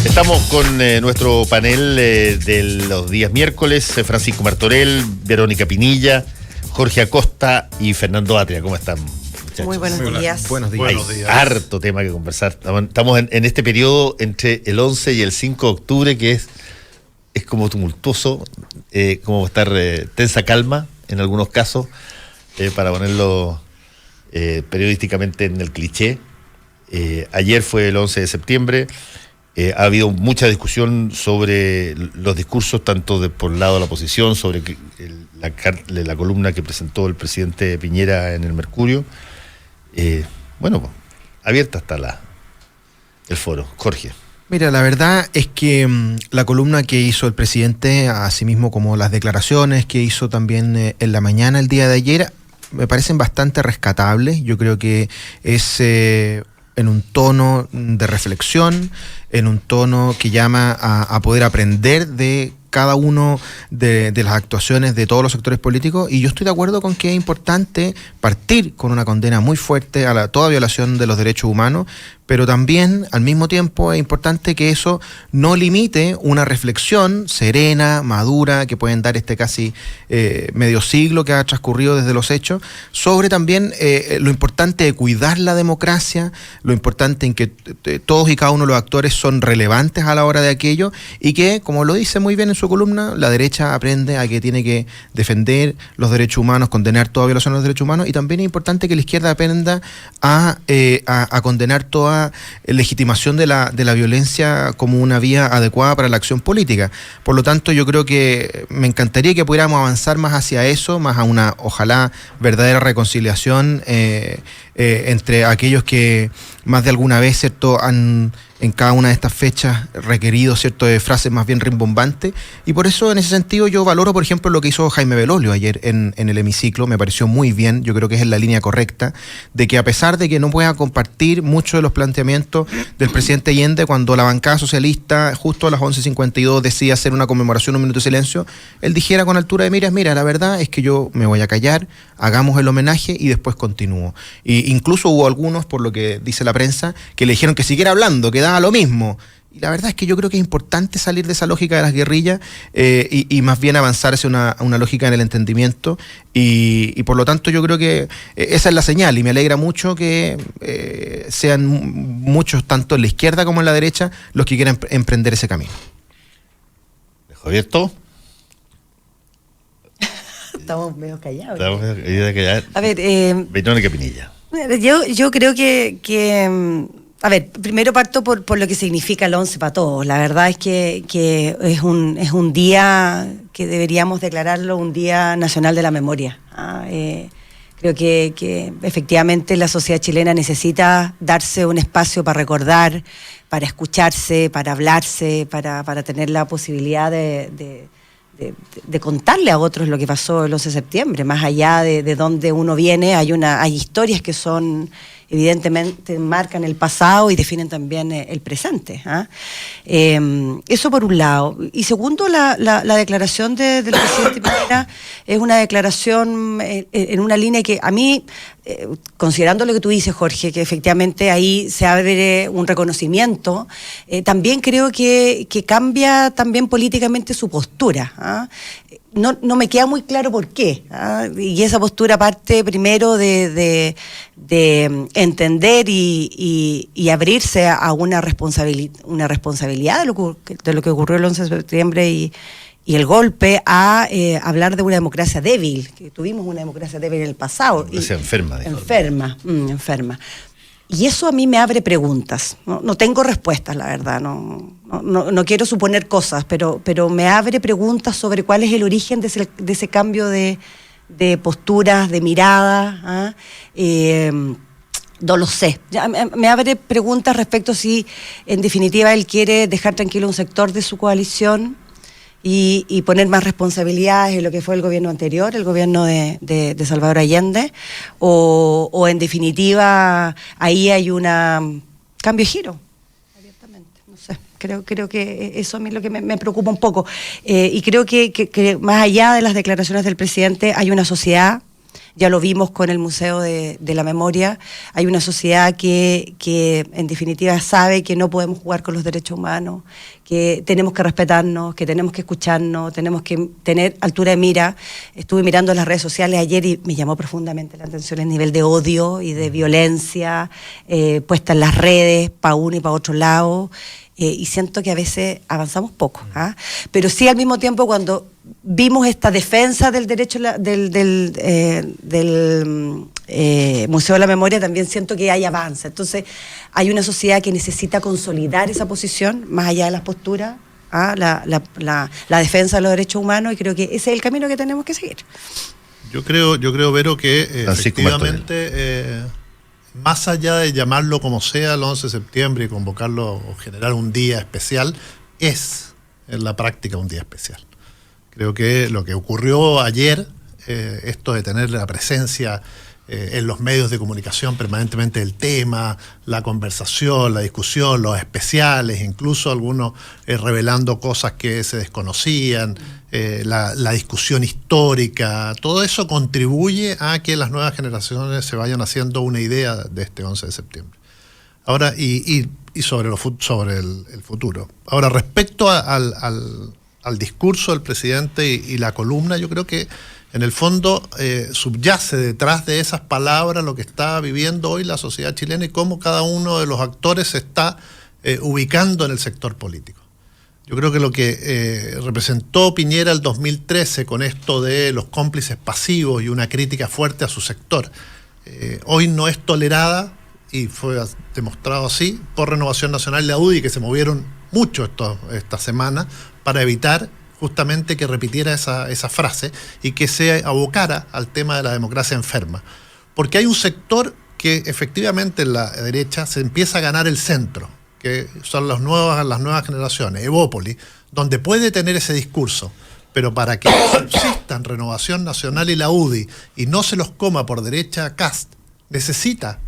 Estamos con nuestro panel de los días miércoles, Francisco Martorell, Verónica Pinilla, Jorge Acosta y Fernando Atria. ¿Cómo están, muchachos? Muy buenos días. Buenos días. Hay harto tema que conversar. Estamos en este periodo entre el 11 y el 5 de octubre, que es como tumultuoso, como estar tensa calma en algunos casos, para ponerlo periodísticamente en el cliché. Ayer fue el 11 de septiembre. Ha habido mucha discusión sobre los discursos, tanto por el lado de la oposición, sobre la columna que presentó el presidente Piñera en el Mercurio. Abierta está el foro. Jorge. Mira, la verdad es que la columna que hizo el presidente, así mismo como las declaraciones que hizo también en la mañana, el día de ayer, me parecen bastante rescatables. Yo creo que es en un tono de reflexión, en un tono que llama a poder aprender de cada uno de las actuaciones de todos los sectores políticos, y yo estoy de acuerdo con que es importante partir con una condena muy fuerte a toda violación de los derechos humanos, pero también al mismo tiempo es importante que eso no limite una reflexión serena, madura, que pueden dar casi medio siglo que ha transcurrido desde los hechos, sobre también lo importante de cuidar la democracia, lo importante en que todos y cada uno de los actores son relevantes a la hora de aquello, y que, como lo dice muy bien en su columna, la derecha aprende a que tiene que defender los derechos humanos, condenar toda violación de los derechos humanos, y también es importante que la izquierda aprenda a condenar toda legitimación de la violencia como una vía adecuada para la acción política. Por lo tanto, yo creo que me encantaría que pudiéramos avanzar más hacia eso, más a una, ojalá, verdadera reconciliación entre aquellos que más de alguna vez, ¿cierto?, han en cada una de estas fechas requerido, ¿cierto?, de frases más bien rimbombantes, y por eso en ese sentido yo valoro, por ejemplo, lo que hizo Jaime Belolio ayer en el hemiciclo. Me pareció muy bien, yo creo que es en la línea correcta, de que a pesar de que no pueda compartir muchos de los planteamientos del presidente Allende, cuando la bancada socialista justo a las 11:52 decía hacer una conmemoración, un minuto de silencio, él dijera con altura de miras: mira, la verdad es que yo me voy a callar, hagamos el homenaje y después continúo. Y incluso hubo algunos, por lo que dice la prensa, que le dijeron que siguiera hablando, que daba lo mismo. Y la verdad es que yo creo que es importante salir de esa lógica de las guerrillas y más bien avanzar hacia una lógica en el entendimiento, y por lo tanto yo creo que esa es la señal, y me alegra mucho que sean muchos, tanto en la izquierda como en la derecha, los que quieran emprender ese camino. ¿Dejo abierto? Estamos medio callados. A ver, Verónica Pinilla. Yo creo que a ver, primero parto por lo que significa el 11 para todos. La verdad es que es un día que deberíamos declararlo un Día Nacional de la Memoria. Creo que efectivamente la sociedad chilena necesita darse un espacio para recordar, para escucharse, para hablarse, para tener la posibilidad de contarle a otros lo que pasó el 11 de septiembre. Más allá de dónde uno viene, hay historias que son, evidentemente, marcan el pasado y definen también el presente. Eso por un lado. Y segundo, la declaración del presidente Piñera es una declaración en una línea que a mí, considerando lo que tú dices, Jorge, que efectivamente ahí se abre un reconocimiento, también creo que cambia también políticamente su postura. No me queda muy claro por qué. Y esa postura parte primero de entender y abrirse a una responsabilidad de lo que ocurrió el 11 de septiembre y el golpe, a hablar de una democracia débil, que tuvimos una democracia débil en el pasado. Enferma. Y eso a mí me abre preguntas. No tengo respuestas, la verdad. No quiero suponer cosas, pero me abre preguntas sobre cuál es el origen de ese cambio de posturas, de mirada. No lo sé. Me abre preguntas respecto a si, en definitiva, él quiere dejar tranquilo un sector de su coalición y poner más responsabilidades en lo que fue el gobierno anterior, el gobierno de Salvador Allende, o en definitiva ahí hay una cambio de giro, abiertamente, no sé. Creo que eso a mí es lo que me preocupa un poco, y creo que más allá de las declaraciones del presidente hay una sociedad ya lo vimos con el Museo de la Memoria. Hay una sociedad que en definitiva sabe que no podemos jugar con los derechos humanos, que tenemos que respetarnos, que tenemos que escucharnos, tenemos que tener altura de mira. Estuve mirando las redes sociales ayer y me llamó profundamente la atención el nivel de odio y de violencia puesta en las redes para uno y para otro lado. Y siento que a veces avanzamos poco, ¿ah? Pero sí, al mismo tiempo, cuando vimos esta defensa del derecho del Museo de la Memoria, también siento que hay avance. Entonces hay una sociedad que necesita consolidar esa posición más allá de las posturas, ¿ah? La defensa de los derechos humanos, y creo que ese es el camino que tenemos que seguir. Yo creo, Vero, que efectivamente, más allá de llamarlo como sea el 11 de septiembre y convocarlo o generar un día especial, es en la práctica un día especial. Creo que lo que ocurrió ayer, esto de tener la presencia en los medios de comunicación permanentemente del tema, la conversación, la discusión, los especiales, incluso algunos revelando cosas que se desconocían, la discusión histórica, todo eso contribuye a que las nuevas generaciones se vayan haciendo una idea de este 11 de septiembre. Ahora, y sobre el futuro. Ahora, respecto al discurso del presidente y la columna, yo creo que en el fondo subyace detrás de esas palabras lo que está viviendo hoy la sociedad chilena y cómo cada uno de los actores se está ubicando en el sector político. Yo creo que lo que representó Piñera el 2013 con esto de los cómplices pasivos y una crítica fuerte a su sector, hoy no es tolerada, y fue demostrado así por Renovación Nacional y la UDI, que se movieron mucho esta semana para evitar justamente que repitiera esa frase y que se abocara al tema de la democracia enferma. Porque hay un sector que efectivamente en la derecha se empieza a ganar el centro, que son las nuevas generaciones, Evópoli, donde puede tener ese discurso, pero para que subsistan Renovación Nacional y la UDI y no se los coma por derecha Kast, necesita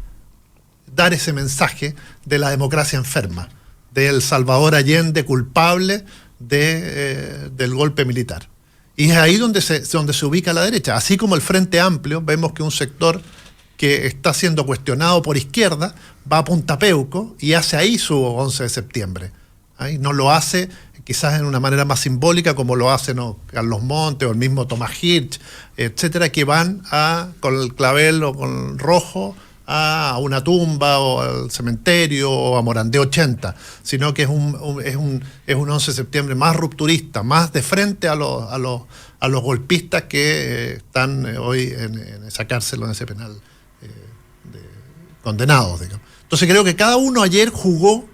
dar ese mensaje de la democracia enferma, del Salvador Allende culpable del golpe militar. Y es ahí donde se ubica la derecha. Así como el Frente Amplio, vemos que un sector que está siendo cuestionado por izquierda va a Punta Peuco y hace ahí su 11 de septiembre. ¿Ahí? No lo hace quizás en una manera más simbólica como lo hacen Carlos Montes o el mismo Tomás Hirsch, etcétera, que van con el clavel o con el rojo a una tumba o al cementerio o a Morandé 80, sino que es un 11 de septiembre más rupturista, más de frente a los golpistas que están hoy en esa cárcel o en ese penal condenados, digamos. Entonces creo que cada uno ayer jugó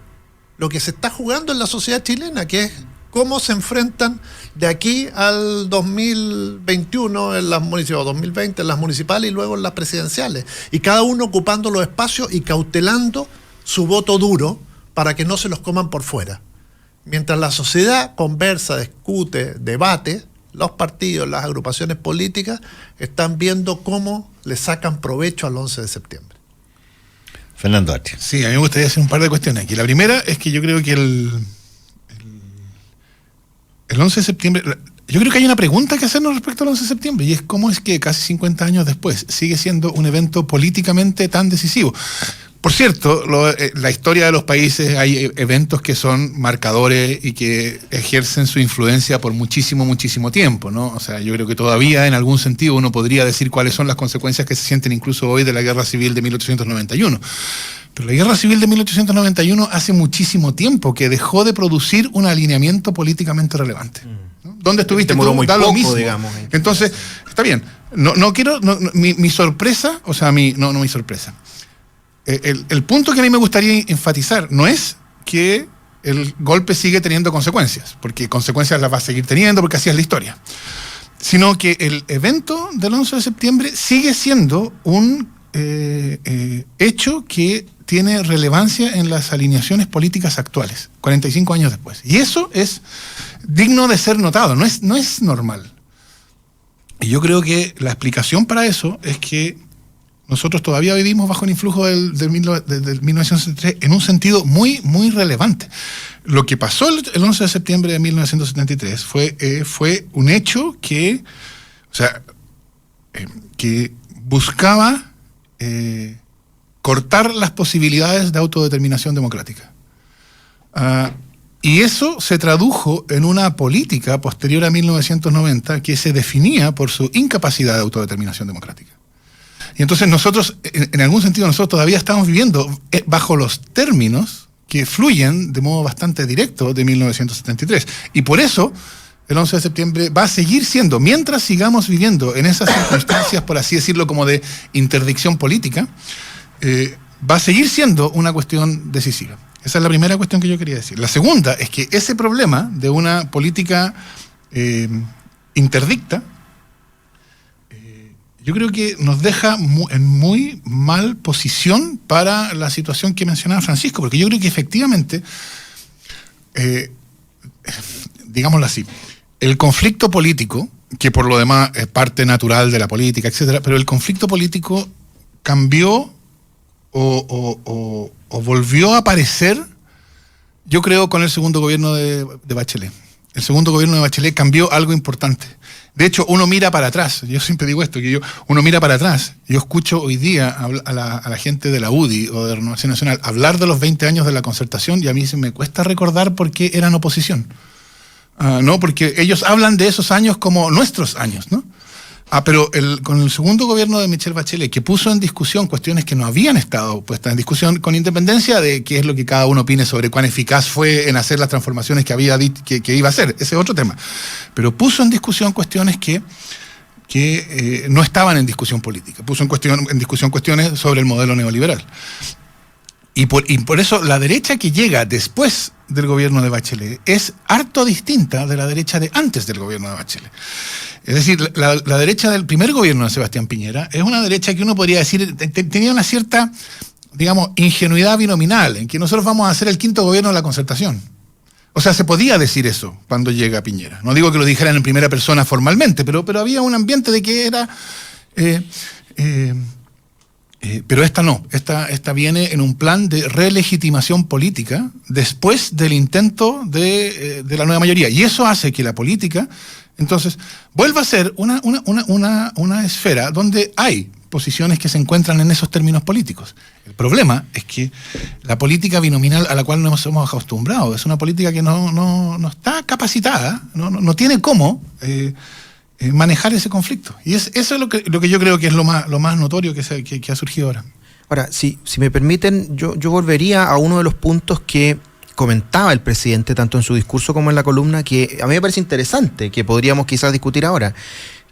lo que se está jugando en la sociedad chilena, que es cómo se enfrentan de aquí al 2021 en las municipales, 2020 en las municipales y luego en las presidenciales. Y cada uno ocupando los espacios y cautelando su voto duro para que no se los coman por fuera. Mientras la sociedad conversa, discute, debate, los partidos, las agrupaciones políticas están viendo cómo le sacan provecho al 11 de septiembre. Fernando H. Sí, a mí me gustaría hacer un par de cuestiones aquí. La primera es que yo creo que el 11 de septiembre, yo creo que hay una pregunta que hacernos respecto al 11 de septiembre, y es cómo es que casi 50 años después sigue siendo un evento políticamente tan decisivo. Por cierto, la historia de los países, hay eventos que son marcadores y que ejercen su influencia por muchísimo, muchísimo tiempo, ¿no? O sea, yo creo que todavía en algún sentido uno podría decir cuáles son las consecuencias que se sienten incluso hoy de la Guerra Civil de 1891. Pero la Guerra Civil de 1891 hace muchísimo tiempo que dejó de producir un alineamiento políticamente relevante, ¿no? ¿Dónde estuviste? Demoró muy da poco, lo mismo. digamos. Entonces, está bien. Mi sorpresa, o sea, mi sorpresa. El punto que a mí me gustaría enfatizar no es que el golpe sigue teniendo consecuencias, porque consecuencias las va a seguir teniendo, porque así es la historia, sino que el evento del 11 de septiembre sigue siendo un hecho que tiene relevancia en las alineaciones políticas actuales, 45 años después. Y eso es digno de ser notado, no es normal. Y yo creo que la explicación para eso es que nosotros todavía vivimos bajo el influjo del 1973 en un sentido muy, muy relevante. Lo que pasó el 11 de septiembre de 1973 fue un hecho que buscaba cortar las posibilidades de autodeterminación democrática. Y eso se tradujo en una política posterior a 1990 que se definía por su incapacidad de autodeterminación democrática. Y entonces nosotros, en algún sentido, nosotros todavía estamos viviendo bajo los términos que fluyen de modo bastante directo de 1973. Y por eso el 11 de septiembre va a seguir siendo, mientras sigamos viviendo en esas circunstancias, por así decirlo, como de interdicción política, va a seguir siendo una cuestión decisiva. Esa es la primera cuestión que yo quería decir. La segunda es que ese problema de una política interdicta, yo creo que nos deja en muy mal posición para la situación que mencionaba Francisco, porque yo creo que efectivamente, digámoslo así, el conflicto político, que por lo demás es parte natural de la política, etcétera, pero el conflicto político cambió o volvió a aparecer, yo creo, con el segundo gobierno de Bachelet. El segundo gobierno de Bachelet cambió algo importante. De hecho, uno mira para atrás. Yo siempre digo esto, que uno mira para atrás. Yo escucho hoy día a la gente de la UDI o de Renovación Nacional hablar de los 20 años de la concertación y a mí se me cuesta recordar por qué eran oposición. No, porque ellos hablan de esos años como nuestros años, ¿no? Pero con el segundo gobierno de Michelle Bachelet, que puso en discusión cuestiones que no habían estado puestas en discusión, con independencia de qué es lo que cada uno opine sobre cuán eficaz fue en hacer las transformaciones que había dicho que iba a hacer, ese es otro tema. Pero puso en discusión cuestiones que no estaban en discusión política, puso en discusión cuestiones sobre el modelo neoliberal. Y por eso la derecha que llega después del gobierno de Bachelet es harto distinta de la derecha de antes del gobierno de Bachelet. Es decir, la derecha del primer gobierno de Sebastián Piñera es una derecha que uno podría decir tenía una cierta, digamos, ingenuidad binominal, en que nosotros vamos a hacer el quinto gobierno de la concertación. O sea, se podía decir eso cuando llega Piñera. No digo que lo dijeran en primera persona formalmente, pero había un ambiente de que era... pero esta no, esta viene en un plan de relegitimación política después del intento de la nueva mayoría. Y eso hace que la política, entonces, vuelva a ser una esfera donde hay posiciones que se encuentran en esos términos políticos. El problema es que la política binominal a la cual nos hemos acostumbrado es una política que no está capacitada, no tiene cómo... manejar ese conflicto. Y eso es lo que yo creo que es lo más notorio que ha surgido ahora. Ahora, si me permiten, yo volvería a uno de los puntos que comentaba el presidente, tanto en su discurso como en la columna, que a mí me parece interesante, que podríamos quizás discutir ahora,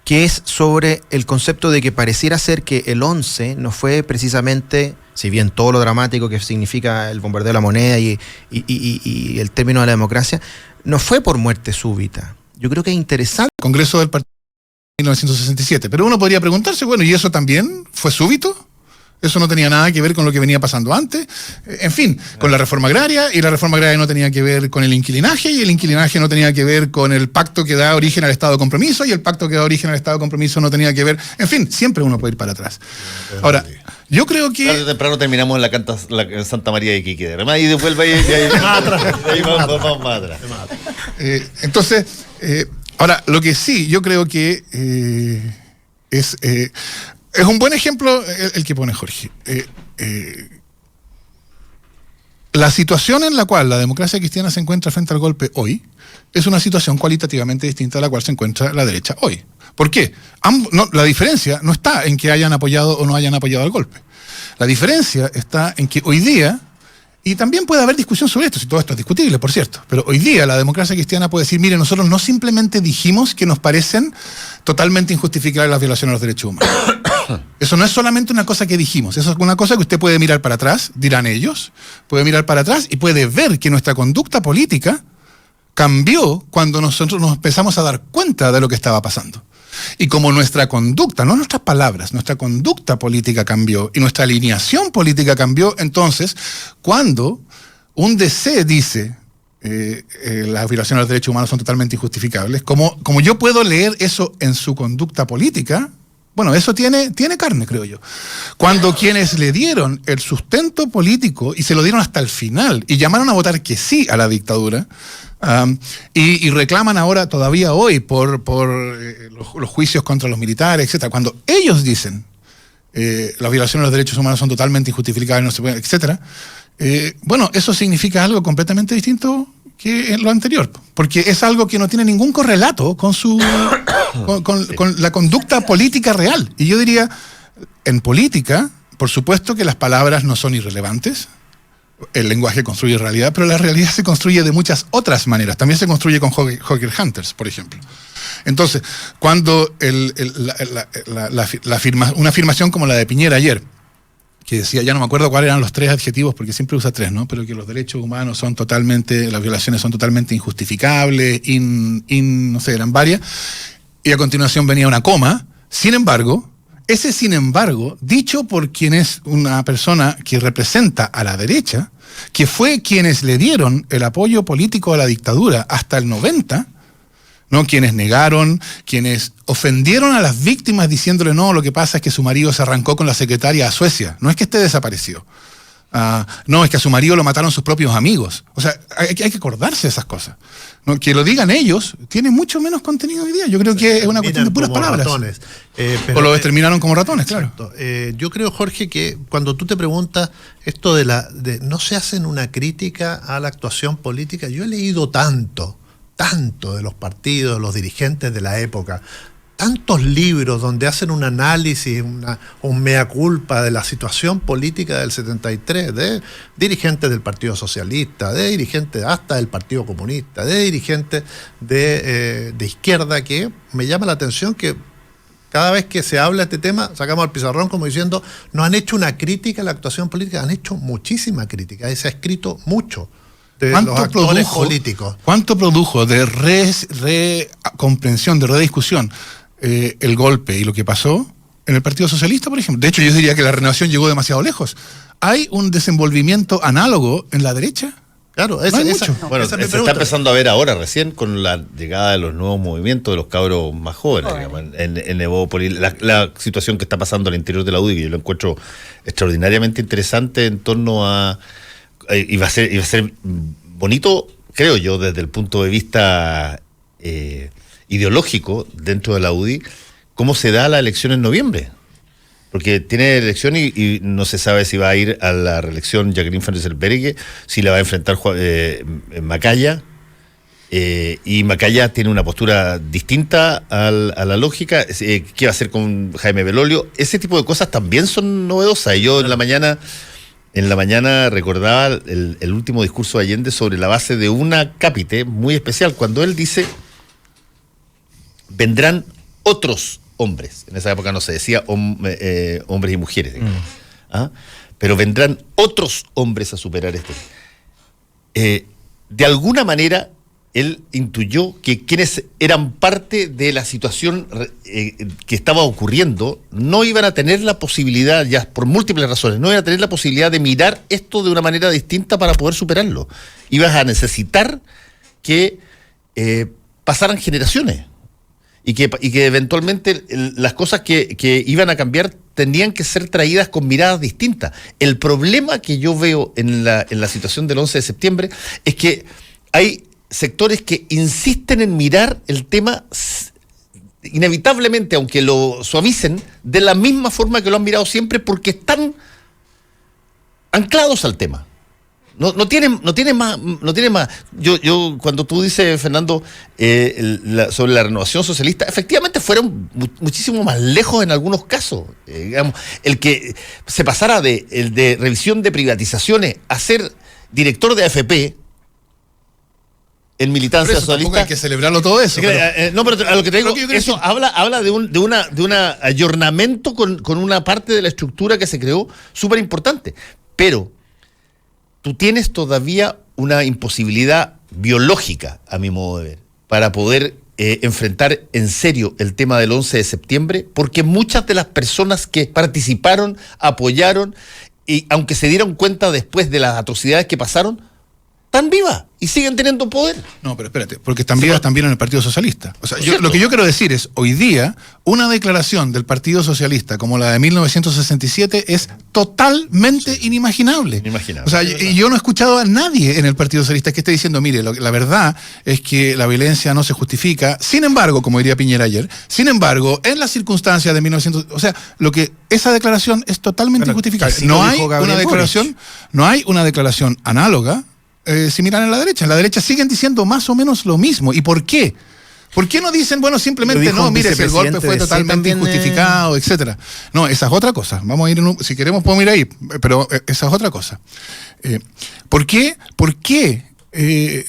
que es sobre el concepto de que pareciera ser que el 11 no fue precisamente, si bien todo lo dramático que significa el bombardeo de la moneda y el término de la democracia, no fue por muerte súbita. Yo creo que es interesante. Congreso del Partido 1967. Pero uno podría preguntarse, bueno, ¿y eso también fue súbito? Eso no tenía nada que ver con lo que venía pasando antes. En fin, con la reforma agraria, y la reforma agraria no tenía que ver con el inquilinaje, y el inquilinaje no tenía que ver con el pacto que da origen al Estado de Compromiso, y el pacto que da origen al Estado de Compromiso no tenía que ver... En fin, siempre uno puede ir para atrás. Ahora, yo creo que... Tarde o temprano terminamos en Santa María de Iquique. Y después vamos más atrás. Entonces... ahora, lo que sí, yo creo que es un buen ejemplo el que pone Jorge. La situación en la cual la democracia cristiana se encuentra frente al golpe hoy es una situación cualitativamente distinta a la cual se encuentra la derecha hoy. ¿Por qué? La diferencia no está en que hayan apoyado o no hayan apoyado el golpe. La diferencia está en que hoy día, y también puede haber discusión sobre esto, si todo esto es discutible, por cierto, pero hoy día la democracia cristiana puede decir, mire, nosotros no simplemente dijimos que nos parecen totalmente injustificables las violaciones a los derechos humanos. Eso no es solamente una cosa que dijimos, eso es una cosa que usted puede mirar para atrás, dirán ellos, puede mirar para atrás y puede ver que nuestra conducta política cambió cuando nosotros nos empezamos a dar cuenta de lo que estaba pasando. Y como nuestra conducta, no nuestras palabras, nuestra conducta política cambió y nuestra alineación política cambió, entonces, cuando un DC dice las violaciones a los derechos humanos son totalmente injustificables, como yo puedo leer eso en su conducta política, bueno, eso tiene carne, creo yo. Cuando quienes le dieron el sustento político y se lo dieron hasta el final y llamaron a votar que sí a la dictadura, y reclaman ahora, todavía hoy, por los juicios contra los militares, etcétera. Cuando ellos dicen las violaciones de los derechos humanos son totalmente injustificables, no se pueden, etcétera. Bueno, eso significa algo completamente distinto que en lo anterior, porque es algo que no tiene ningún correlato con con la conducta política real. Y yo diría, en política, por supuesto que las palabras no son irrelevantes, el lenguaje construye realidad, pero la realidad se construye de muchas otras maneras. También se construye con Hawker Hunters, por ejemplo. Entonces, cuando una afirmación como la de Piñera ayer, que decía, ya no me acuerdo cuáles eran los 3 adjetivos, porque siempre usa 3, ¿no? Pero que los derechos humanos son totalmente, las violaciones son totalmente injustificables, no sé, eran varias, y a continuación venía una coma. Sin embargo, ese sin embargo, dicho por quien es una persona que representa a la derecha, que fue quienes le dieron el apoyo político a la dictadura hasta el 90, ¿no? Quienes negaron, quienes ofendieron a las víctimas diciéndole, no, lo que pasa es que su marido se arrancó con la secretaria a Suecia, no es que esté desaparecido. No, es que a su marido lo mataron sus propios amigos. O sea, hay que acordarse de esas cosas, ¿no? Que lo digan ellos tiene mucho menos contenido hoy día. Yo creo que es una cuestión de puras palabras. Ratones, o lo exterminaron como ratones, claro. Yo creo, Jorge, que cuando tú te preguntas esto de no se hacen una crítica a la actuación política, yo he leído tanto de los partidos, de los dirigentes de la época, tantos libros donde hacen un análisis, un mea culpa de la situación política del 73, de dirigentes del Partido Socialista, de dirigentes hasta del Partido Comunista, de dirigentes de izquierda, que me llama la atención que cada vez que se habla de este tema, sacamos al pizarrón como diciendo, no han hecho una crítica a la actuación política, han hecho muchísima crítica, se ha escrito mucho de los actores políticos. ¿Cuánto produjo de recomprensión, de rediscusión el golpe y lo que pasó en el Partido Socialista, por ejemplo? De hecho, yo diría que la renovación llegó demasiado lejos. ¿Hay un desenvolvimiento análogo en la derecha? Claro, bueno, se está empezando a ver ahora recién con la llegada de los nuevos movimientos de los cabros más jóvenes, digamos, en Evópolis, la situación que está pasando al interior de la UDI, que yo lo encuentro extraordinariamente interesante en torno a y va a ser bonito, creo yo, desde el punto de vista ideológico dentro de la UDI, cómo se da la elección en noviembre. Porque tiene elección y no se sabe si va a ir a la reelección Jacqueline Van Rysselberghe, si la va a enfrentar Macaya. Y Macaya tiene una postura distinta a la lógica. ¿Qué va a hacer con Jaime Belolio? Ese tipo de cosas también son novedosas. Y yo en la mañana recordaba el último discurso de Allende sobre la base de una cápite muy especial, cuando él dice, vendrán otros hombres. En esa época no se decía hombres y mujeres, pero vendrán otros hombres a superar esto. De alguna manera, él intuyó que quienes eran parte de la situación que estaba ocurriendo no iban a tener la posibilidad, ya por múltiples razones, no iban a tener la posibilidad de mirar esto de una manera distinta para poder superarlo. Ibas a necesitar que pasaran generaciones y que eventualmente las cosas que iban a cambiar tenían que ser traídas con miradas distintas. El problema que yo veo en la situación del 11 de septiembre es que hay sectores que insisten en mirar el tema inevitablemente, aunque lo suavicen, de la misma forma que lo han mirado siempre, porque están anclados al tema. No tienen más. Yo cuando tú dices, Fernando, sobre la renovación socialista, efectivamente fueron muchísimo más lejos en algunos casos. Digamos, el que se pasara de revisión de privatizaciones a ser director de AFP en militancia socialista. Hay que celebrarlo todo eso. No, pero a lo que te digo, eso habla de un ayornamiento con una parte de la estructura que se creó súper importante. Pero tú tienes todavía una imposibilidad biológica, a mi modo de ver, para poder enfrentar en serio el tema del 11 de septiembre, porque muchas de las personas que participaron, apoyaron, y aunque se dieron cuenta después de las atrocidades que pasaron, están vivas y siguen teniendo poder. No, pero espérate, porque están vivas también en el Partido Socialista. O sea, lo que yo quiero decir es, hoy día, una declaración del Partido Socialista como la de 1967 es totalmente inimaginable. Inimaginable. O sea, yo no he escuchado a nadie en el Partido Socialista que esté diciendo, mire, la verdad es que la violencia no se justifica. Sin embargo, como diría Piñera ayer, sin embargo, en las circunstancias de 1900... O sea, esa declaración es totalmente injustificable. No hay una declaración análoga similar en la derecha. En la derecha siguen diciendo más o menos lo mismo. ¿Y por qué? ¿Por qué no dicen, bueno, simplemente no, mire, si el golpe fue totalmente injustificado, etcétera? No, esa es otra cosa. Vamos a ir, si queremos podemos ir ahí, pero esa es otra cosa. ¿Por qué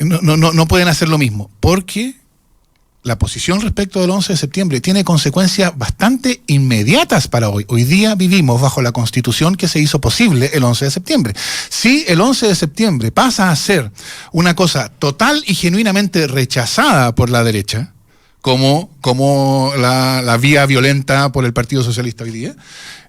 no pueden hacer lo mismo? Porque la posición respecto del 11 de septiembre tiene consecuencias bastante inmediatas para hoy. Hoy día vivimos bajo la Constitución que se hizo posible el 11 de septiembre. Si el 11 de septiembre pasa a ser una cosa total y genuinamente rechazada por la derecha, como la vía violenta por el Partido Socialista hoy día,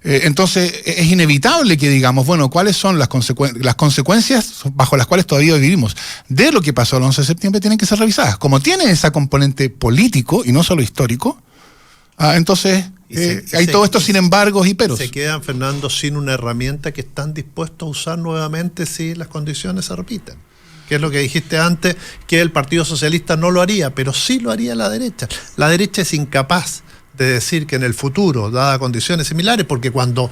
entonces es inevitable que digamos, bueno, ¿cuáles son las consecuencias bajo las cuales todavía vivimos de lo que pasó el 11 de septiembre? Tienen que ser revisadas. Como tiene esa componente político y no solo histórico, entonces hay todo esto sin embargos y peros. Se quedan, Fernando, sin una herramienta que están dispuestos a usar nuevamente si las condiciones se repiten. Que es lo que dijiste antes, que el Partido Socialista no lo haría, pero sí lo haría la derecha. La derecha es incapaz de decir que en el futuro, dadas condiciones similares, porque cuando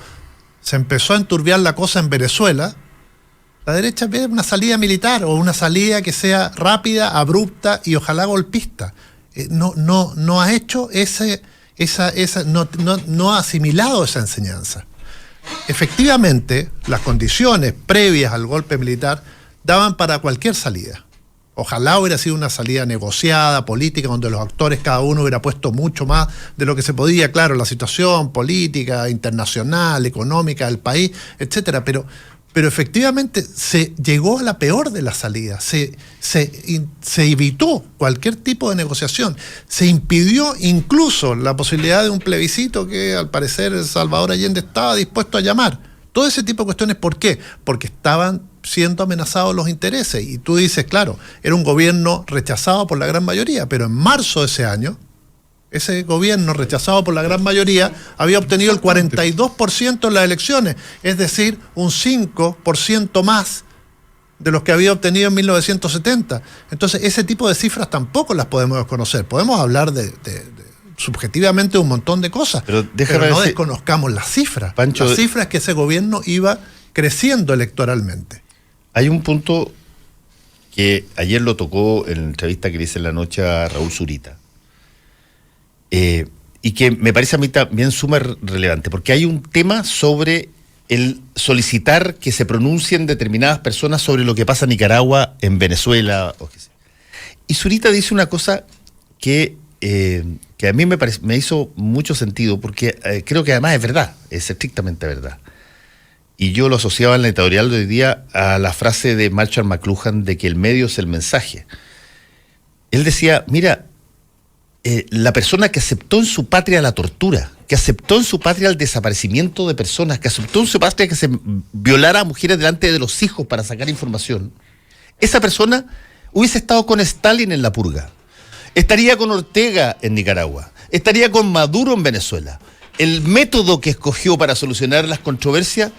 se empezó a enturbiar la cosa en Venezuela, la derecha ve una salida militar o una salida que sea rápida, abrupta y ojalá golpista. No ha hecho no ha asimilado esa enseñanza. Efectivamente, las condiciones previas al golpe militar daban para cualquier salida. Ojalá hubiera sido una salida negociada, política, donde los actores cada uno hubiera puesto mucho más de lo que se podía, claro, la situación política, internacional, económica del país, etcétera. Pero efectivamente se llegó a la peor de las salidas, se evitó cualquier tipo de negociación, se impidió incluso la posibilidad de un plebiscito que al parecer Salvador Allende estaba dispuesto a llamar. Todo ese tipo de cuestiones, ¿por qué? Porque estaban siendo amenazados los intereses. Y tú dices, claro, era un gobierno rechazado por la gran mayoría, pero en marzo de ese año, ese gobierno rechazado por la gran mayoría había obtenido el 42% en las elecciones, es decir, un 5% más de los que había obtenido en 1970. Entonces, ese tipo de cifras tampoco las podemos desconocer. Podemos hablar subjetivamente un montón de cosas, pero no desconozcamos las cifras. Pancho, las cifras que ese gobierno iba creciendo electoralmente. Hay un punto que ayer lo tocó en la entrevista que le hice en la noche a Raúl Zurita, y que me parece a mí también súper relevante, porque hay un tema sobre el solicitar que se pronuncien determinadas personas sobre lo que pasa en Nicaragua, en Venezuela, o qué sé. Y Zurita dice una cosa que a mí me hizo mucho sentido, porque creo que además es verdad, es estrictamente verdad. Y yo lo asociaba en la editorial de hoy día a la frase de Marshall McLuhan de que el medio es el mensaje. Él decía, mira, la persona que aceptó en su patria la tortura, que aceptó en su patria el desaparecimiento de personas, que aceptó en su patria que se violara a mujeres delante de los hijos para sacar información, esa persona hubiese estado con Stalin en la purga, estaría con Ortega en Nicaragua, estaría con Maduro en Venezuela. El método que escogió para solucionar las controversias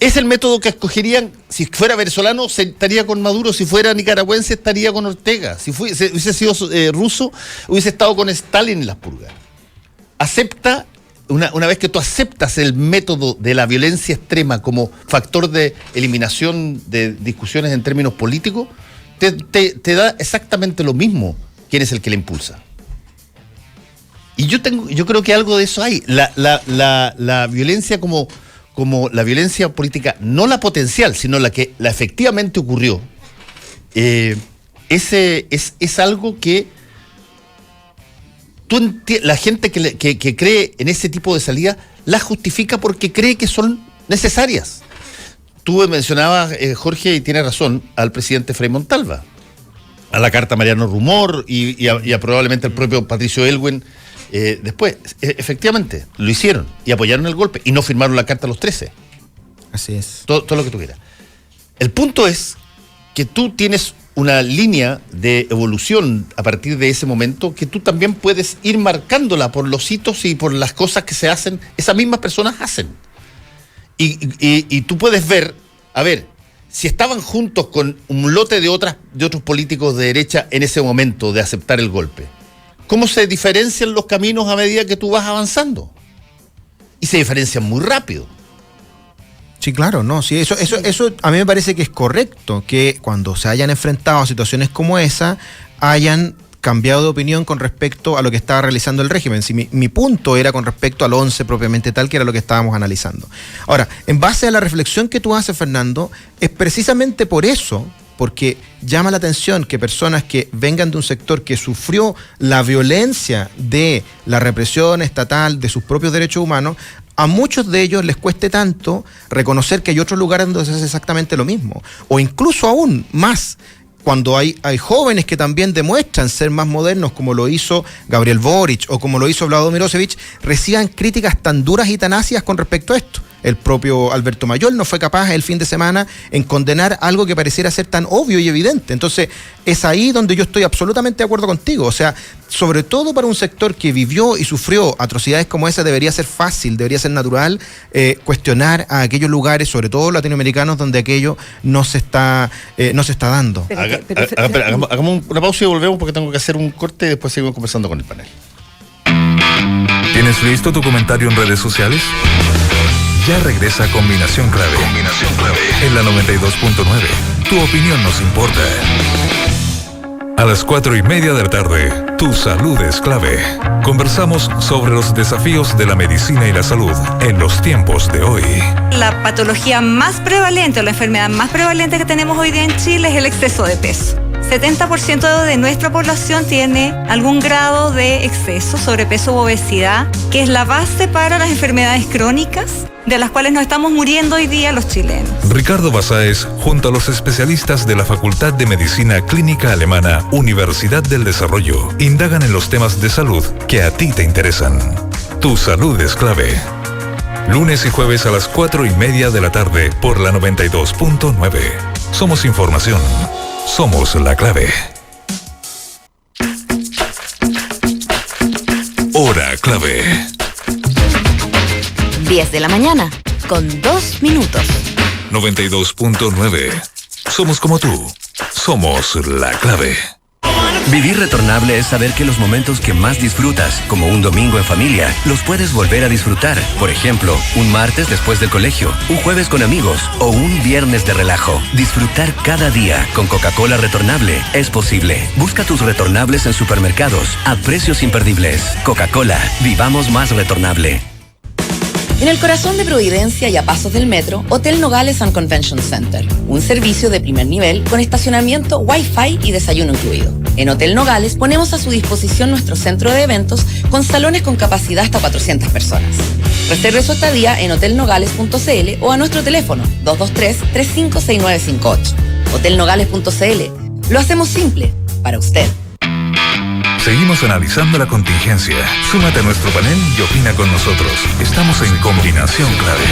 es el método que escogerían. Si fuera venezolano, estaría con Maduro; si fuera nicaragüense, estaría con Ortega; si hubiese sido ruso, hubiese estado con Stalin en las purgas. Acepta, una vez que tú aceptas el método de la violencia extrema como factor de eliminación de discusiones en términos políticos, te da exactamente lo mismo quién es el que la impulsa. Y yo creo que algo de eso hay. La violencia como la violencia política, no la potencial, sino la que efectivamente ocurrió, es algo que la gente que cree en ese tipo de salida la justifica porque cree que son necesarias. Tú mencionabas, Jorge, y tienes razón, al presidente Frei Montalva, a la carta Mariano Rumor y a probablemente al propio Patricio Elwin. Después, efectivamente, lo hicieron y apoyaron el golpe y no firmaron la carta a los 13. Así es. Todo lo que tuviera. El punto es que tú tienes una línea de evolución a partir de ese momento que tú también puedes ir marcándola por los hitos y por las cosas que se hacen, esas mismas personas hacen. Y tú puedes ver, a ver, si estaban juntos con un lote de otros políticos de derecha en ese momento de aceptar el golpe, ¿cómo se diferencian los caminos a medida que tú vas avanzando? Y se diferencian muy rápido. Sí, claro, no, sí, eso a mí me parece que es correcto, que cuando se hayan enfrentado a situaciones como esa, hayan cambiado de opinión con respecto a lo que estaba realizando el régimen. Si mi punto era con respecto al 11 propiamente tal, que era lo que estábamos analizando. Ahora, en base a la reflexión que tú haces, Fernando, es precisamente por eso, porque llama la atención que personas que vengan de un sector que sufrió la violencia de la represión estatal, de sus propios derechos humanos, a muchos de ellos les cueste tanto reconocer que hay otros lugares donde se hace exactamente lo mismo, o incluso aún más, cuando hay jóvenes que también demuestran ser más modernos, como lo hizo Gabriel Boric o como lo hizo Vlado Mirosevic, reciban críticas tan duras y tan ácidas con respecto a esto. El propio Alberto Mayol no fue capaz el fin de semana en condenar algo que pareciera ser tan obvio y evidente. Entonces, es ahí donde yo estoy absolutamente de acuerdo contigo. O sea, sobre todo para un sector que vivió y sufrió atrocidades como esa, debería ser fácil, debería ser natural cuestionar a aquellos lugares, sobre todo latinoamericanos, donde aquello no se está dando. Hagamos una pausa y volvemos porque tengo que hacer un corte y después seguimos conversando con el panel. ¿Tienes listo tu comentario en redes sociales? Ya regresa Combinación Clave. Combinación Clave. En la 92.9. Tu opinión nos importa. A las 4:30 de la tarde, tu salud es clave. Conversamos sobre los desafíos de la medicina y la salud en los tiempos de hoy. La patología más prevalente o la enfermedad más prevalente que tenemos hoy día en Chile es el exceso de peso. 70% de nuestra población tiene algún grado de exceso, sobrepeso u obesidad, que es la base para las enfermedades crónicas de las cuales nos estamos muriendo hoy día los chilenos. Ricardo Basáez, junto a los especialistas de la Facultad de Medicina Clínica Alemana, Universidad del Desarrollo, indagan en los temas de salud que a ti te interesan. Tu salud es clave. Lunes y jueves a las 4:30 de la tarde por la 92.9. Somos información. Somos la clave. Hora clave. 10 de la mañana, con 2 minutos. 92.9. Somos como tú. Somos la clave. Vivir retornable es saber que los momentos que más disfrutas, como un domingo en familia, los puedes volver a disfrutar. Por ejemplo, un martes después del colegio, un jueves con amigos o un viernes de relajo. Disfrutar cada día con Coca-Cola retornable es posible. Busca tus retornables en supermercados a precios imperdibles. Coca-Cola, vivamos más retornable. En el corazón de Providencia y a pasos del metro, Hotel Nogales and Convention Center. Un servicio de primer nivel con estacionamiento, Wi-Fi y desayuno incluido. En Hotel Nogales ponemos a su disposición nuestro centro de eventos con salones con capacidad hasta 400 personas. Reserve su estadía en hotelnogales.cl o a nuestro teléfono 223-356958. Hotelnogales.cl. Lo hacemos simple para usted. Seguimos analizando la contingencia. Súmate a nuestro panel y opina con nosotros. Estamos en Combinación Clave.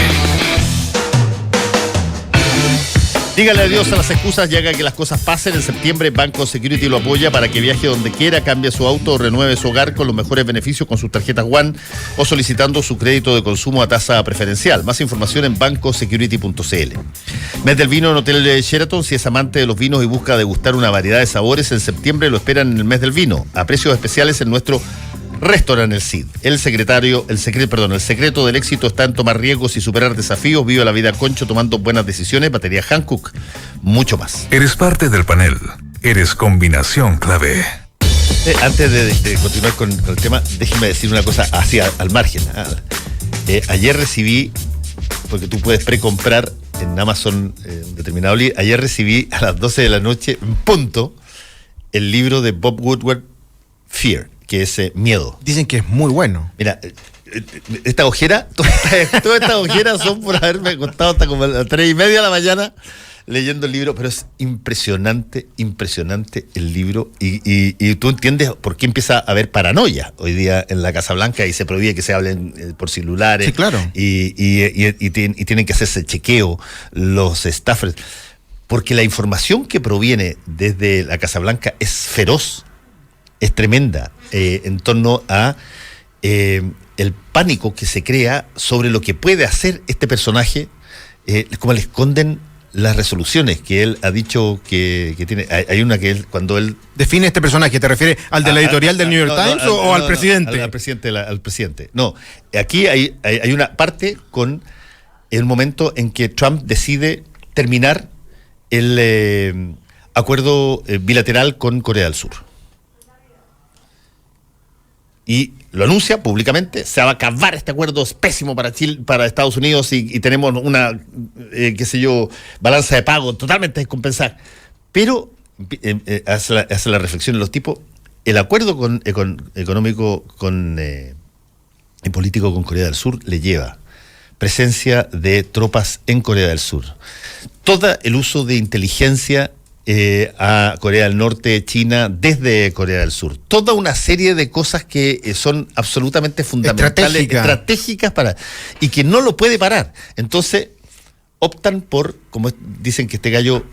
Dígale adiós a las excusas y haga que las cosas pasen. En septiembre, Banco Security lo apoya para que viaje donde quiera, cambie su auto o renueve su hogar con los mejores beneficios con sus tarjetas One o solicitando su crédito de consumo a tasa preferencial. Más información en bancosecurity.cl. Mes del vino en Hotel Sheraton. Si es amante de los vinos y busca degustar una variedad de sabores, en septiembre lo esperan en el mes del vino, a precios especiales en nuestro Restaurant El Cid. El secreto del éxito está en tomar riesgos y superar desafíos. Vive la vida concho tomando buenas decisiones. Batería Hankook. Mucho más. Eres parte del panel. Eres Combinación Clave. Antes de continuar con el tema, déjeme decir una cosa hacia al margen. Ayer recibí, porque tú puedes precomprar en Amazon un determinado libro. Ayer recibí a las 12 de la noche, en punto, el libro de Bob Woodward, Fear, que es Miedo. Dicen que es muy bueno. Mira, esta ojera, todas estas ojeras son por haberme acostado hasta como a las 3:30 de la mañana leyendo el libro, pero es impresionante el libro y tú entiendes por qué empieza a haber paranoia hoy día en la Casa Blanca y se prohíbe que se hablen por celulares. Sí, claro. Y tienen que hacerse chequeo los staffers. porque la información que proviene desde la Casa Blanca es feroz, es tremenda, en torno a el pánico que se crea sobre lo que puede hacer este personaje, como le esconden las resoluciones que él ha dicho que tiene. Hay una que él, cuando él... ¿Define este personaje? ¿Te refieres al de la editorial del New York Times o al presidente? Al presidente. No, aquí hay una parte con el momento en que Trump decide terminar el acuerdo bilateral con Corea del Sur. Y lo anuncia públicamente, se va a acabar este acuerdo, es pésimo para Chile, para Estados Unidos, y tenemos una, balanza de pago totalmente descompensada. Pero hace la reflexión de los tipos, el acuerdo económico y político con Corea del Sur le lleva presencia de tropas en Corea del Sur. Todo el uso de inteligencia a Corea del Norte, China, desde Corea del Sur. Toda una serie de cosas que son absolutamente fundamentales, estratégicas y que no lo puede parar. Entonces, optan por, como dicen que este gallo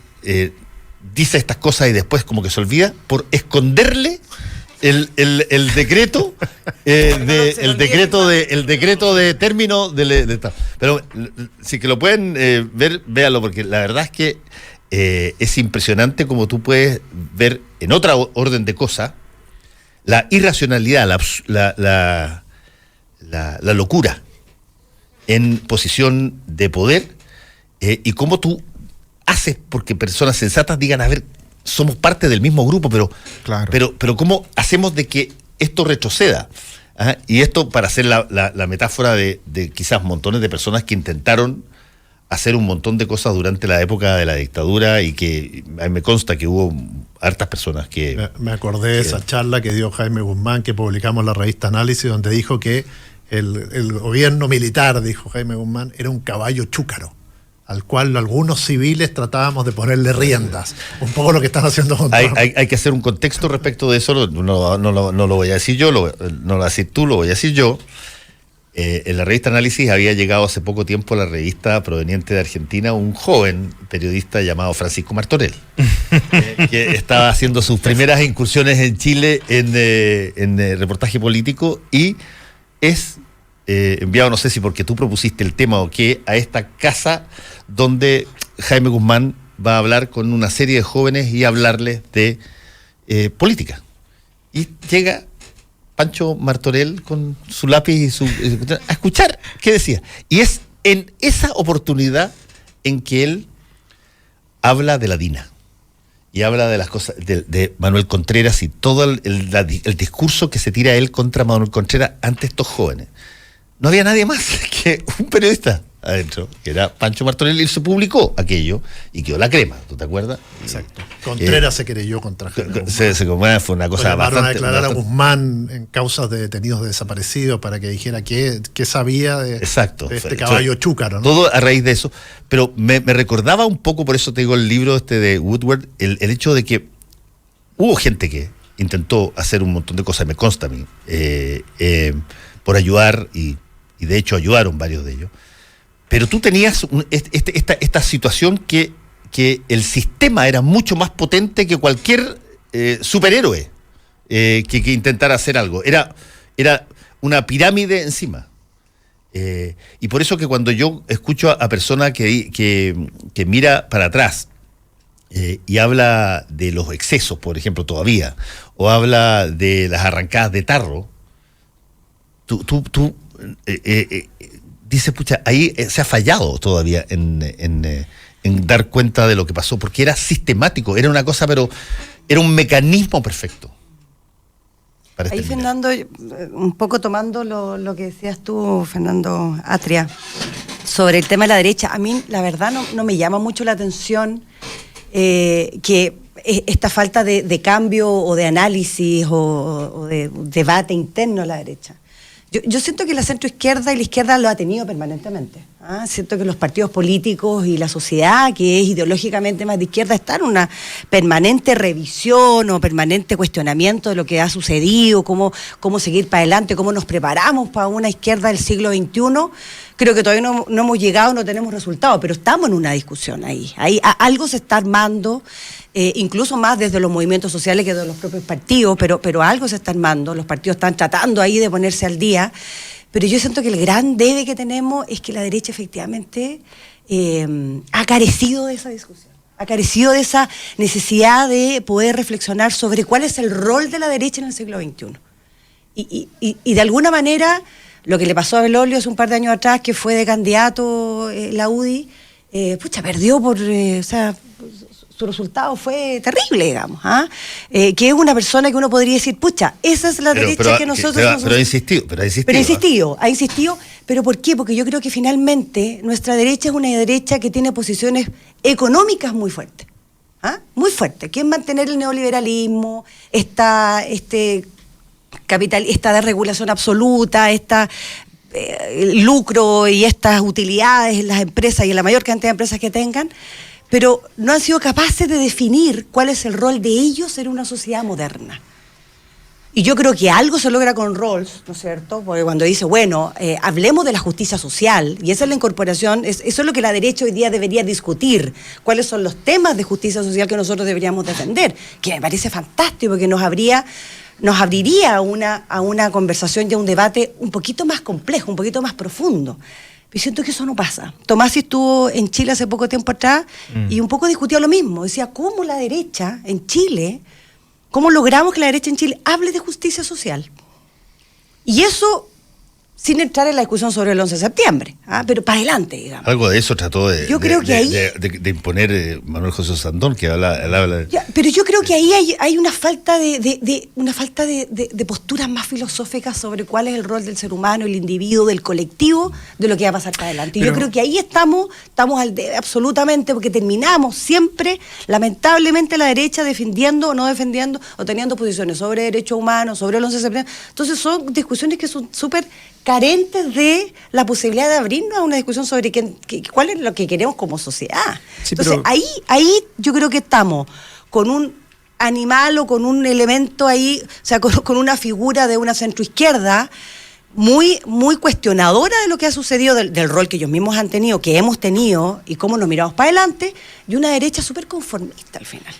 dice estas cosas y después como que se olvida, por esconderle el decreto el decreto de término del Estado. Pero si que lo pueden ver, véanlo, porque la verdad es que es impresionante como tú puedes ver en otra orden de cosas la irracionalidad, la locura en posición de poder, y cómo tú haces porque personas sensatas digan, a ver, somos parte del mismo grupo, pero cómo hacemos de que esto retroceda. ¿Ah? Y esto para hacer la metáfora de quizás montones de personas que intentaron hacer un montón de cosas durante la época de la dictadura, y que a mí me consta que hubo hartas personas que... Me acordé de esa charla que dio Jaime Guzmán, que publicamos en la revista Análisis, donde dijo que el gobierno militar, dijo Jaime Guzmán, era un caballo chúcaro, al cual algunos civiles tratábamos de ponerle riendas. Un poco lo que están haciendo con Trump. Hay que hacer un contexto respecto de eso, no lo voy a decir yo, no lo vas a decir tú, lo voy a decir yo. En la revista Análisis había llegado hace poco tiempo a la revista proveniente de Argentina un joven periodista llamado Francisco Martorell, que estaba haciendo sus primeras incursiones en Chile en reportaje político, y es enviado, no sé si porque tú propusiste el tema o qué, a esta casa donde Jaime Guzmán va a hablar con una serie de jóvenes y hablarles de política. Y llega Pancho Martorell con su lápiz y a escuchar qué decía. Y es en esa oportunidad en que él habla de la DINA y habla de las cosas de Manuel Contreras y todo el discurso que se tira él contra Manuel Contreras ante estos jóvenes. No había nadie más que un periodista adentro, que era Pancho Martorell, y se publicó aquello y quedó la crema, ¿tú te acuerdas? Exacto. Contreras se querelló contra Guzmán. Fue una cosa bastante... a declarar a Guzmán en causas de detenidos desaparecidos para que dijera qué sabía de este caballo chúcaro, ¿no? Todo a raíz de eso. Pero me recordaba un poco, por eso te digo el libro de Woodward, el hecho de que hubo gente que intentó hacer un montón de cosas, me consta a mí, por ayudar, y de hecho ayudaron varios de ellos. Pero tú tenías esta situación que el sistema era mucho más potente que cualquier superhéroe que intentara hacer algo. Era una pirámide encima. Y por eso que cuando yo escucho a personas que mira para atrás y habla de los excesos, por ejemplo, todavía, o habla de las arrancadas de tarro, tú dice, pucha, ahí se ha fallado todavía en dar cuenta de lo que pasó, porque era sistemático, era una cosa, pero era un mecanismo perfecto. Ahí, Fernando, un poco tomando lo que decías tú, Fernando Atria, sobre el tema de la derecha, a mí la verdad no me llama mucho la atención que esta falta de cambio o de análisis o de debate interno a la derecha. Yo siento que la centroizquierda y la izquierda lo ha tenido permanentemente. Siento que los partidos políticos y la sociedad, que es ideológicamente más de izquierda, está en una permanente revisión o permanente cuestionamiento de lo que ha sucedido, cómo seguir para adelante, cómo nos preparamos para una izquierda del siglo XXI. Creo que todavía no hemos llegado, no tenemos resultados, pero estamos en una discusión ahí. Algo se está armando, incluso más desde los movimientos sociales que de los propios partidos, pero algo se está armando. Los partidos están tratando ahí de ponerse al día. Pero yo siento que el gran debe que tenemos es que la derecha efectivamente ha carecido de esa discusión, ha carecido de esa necesidad de poder reflexionar sobre cuál es el rol de la derecha en el siglo XXI. Y de alguna manera, lo que le pasó a Belolio hace un par de años atrás, que fue de candidato la UDI, perdió su resultado fue terrible, digamos, que es una persona que uno podría decir, esa es la derecha que nosotros... Pero ha insistido. Ha insistido, ¿pero por qué? Porque yo creo que finalmente nuestra derecha es una derecha que tiene posiciones económicas muy fuertes, muy fuertes, que es mantener el neoliberalismo, esta desregulación absoluta, el lucro y estas utilidades en las empresas y en la mayor cantidad de empresas que tengan, pero no han sido capaces de definir cuál es el rol de ellos en una sociedad moderna. Y yo creo que algo se logra con Rawls, ¿no es cierto? Porque cuando dice, hablemos de la justicia social, y esa es la incorporación, eso es lo que la derecha hoy día debería discutir, cuáles son los temas de justicia social que nosotros deberíamos defender, que me parece fantástico, porque nos abriría a una conversación y a un debate un poquito más complejo, un poquito más profundo. Y siento que eso no pasa. Tomasi estuvo en Chile hace poco tiempo atrás y un poco discutió lo mismo. Decía, ¿cómo la derecha en Chile, cómo logramos que la derecha en Chile hable de justicia social? Y eso sin entrar en la discusión sobre el 11 de septiembre, pero para adelante, digamos. Algo de eso trató de imponer Manuel José Sandón, que habla pero yo creo que ahí hay una falta de posturas más filosóficas sobre cuál es el rol del ser humano, el individuo, del colectivo, de lo que va a pasar para adelante. Y yo creo que ahí estamos al debe absolutamente, porque terminamos siempre, lamentablemente, la derecha defendiendo o no defendiendo, o teniendo posiciones sobre derechos humanos, sobre el 11 de septiembre. Entonces son discusiones que son súper carentes de la posibilidad de abrirnos a una discusión sobre cuál es lo que queremos como sociedad. Sí, entonces, ahí yo creo que estamos con un animal o con un elemento ahí, o sea, con una figura de una centroizquierda muy, muy cuestionadora de lo que ha sucedido, del rol que ellos mismos han tenido, que hemos tenido, y cómo nos miramos para adelante, y una derecha súper conformista al final.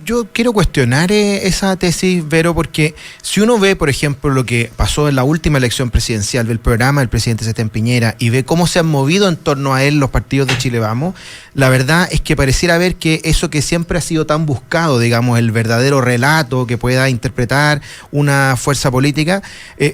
Yo quiero cuestionar esa tesis, Vero, porque si uno ve, por ejemplo, lo que pasó en la última elección presidencial, ve el programa del presidente Sebastián Piñera y ve cómo se han movido en torno a él los partidos de Chile Vamos, la verdad es que pareciera ver que eso que siempre ha sido tan buscado, digamos, el verdadero relato que pueda interpretar una fuerza política,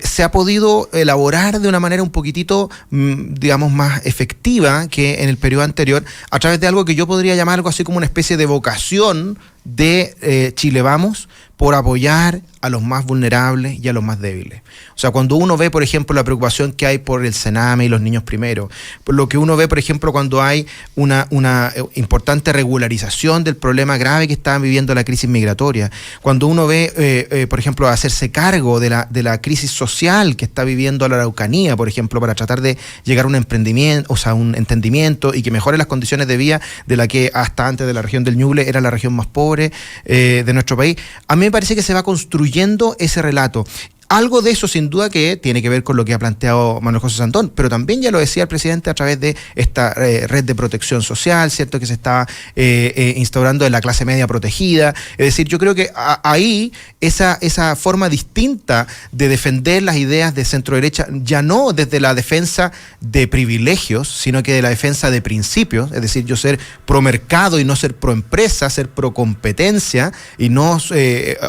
se ha podido elaborar de una manera un poquitito, digamos, más efectiva que en el periodo anterior, a través de algo que yo podría llamar algo así como una especie de vocación de Chile Vamos por apoyar a los más vulnerables y a los más débiles. O sea, cuando uno ve, por ejemplo, la preocupación que hay por el Sename y los niños primero, por lo que uno ve, por ejemplo, cuando hay una importante regularización del problema grave que está viviendo la crisis migratoria, cuando uno ve, por ejemplo, hacerse cargo de la crisis social que está viviendo la Araucanía, por ejemplo, para tratar de llegar a un entendimiento y que mejore las condiciones de vida de la que hasta antes de la región del Ñuble era la región más pobre de nuestro país. A mí me parece que se va construyendo ese relato. Algo de eso sin duda que tiene que ver con lo que ha planteado Manuel José Sandón, pero también ya lo decía el presidente a través de esta red de protección social, ¿cierto?, que se está instaurando en la clase media protegida. Es decir, yo creo que ahí esa forma distinta de defender las ideas de centro derecha, ya no desde la defensa de privilegios, sino que de la defensa de principios, es decir, yo ser pro mercado y no ser pro empresa, ser pro competencia y no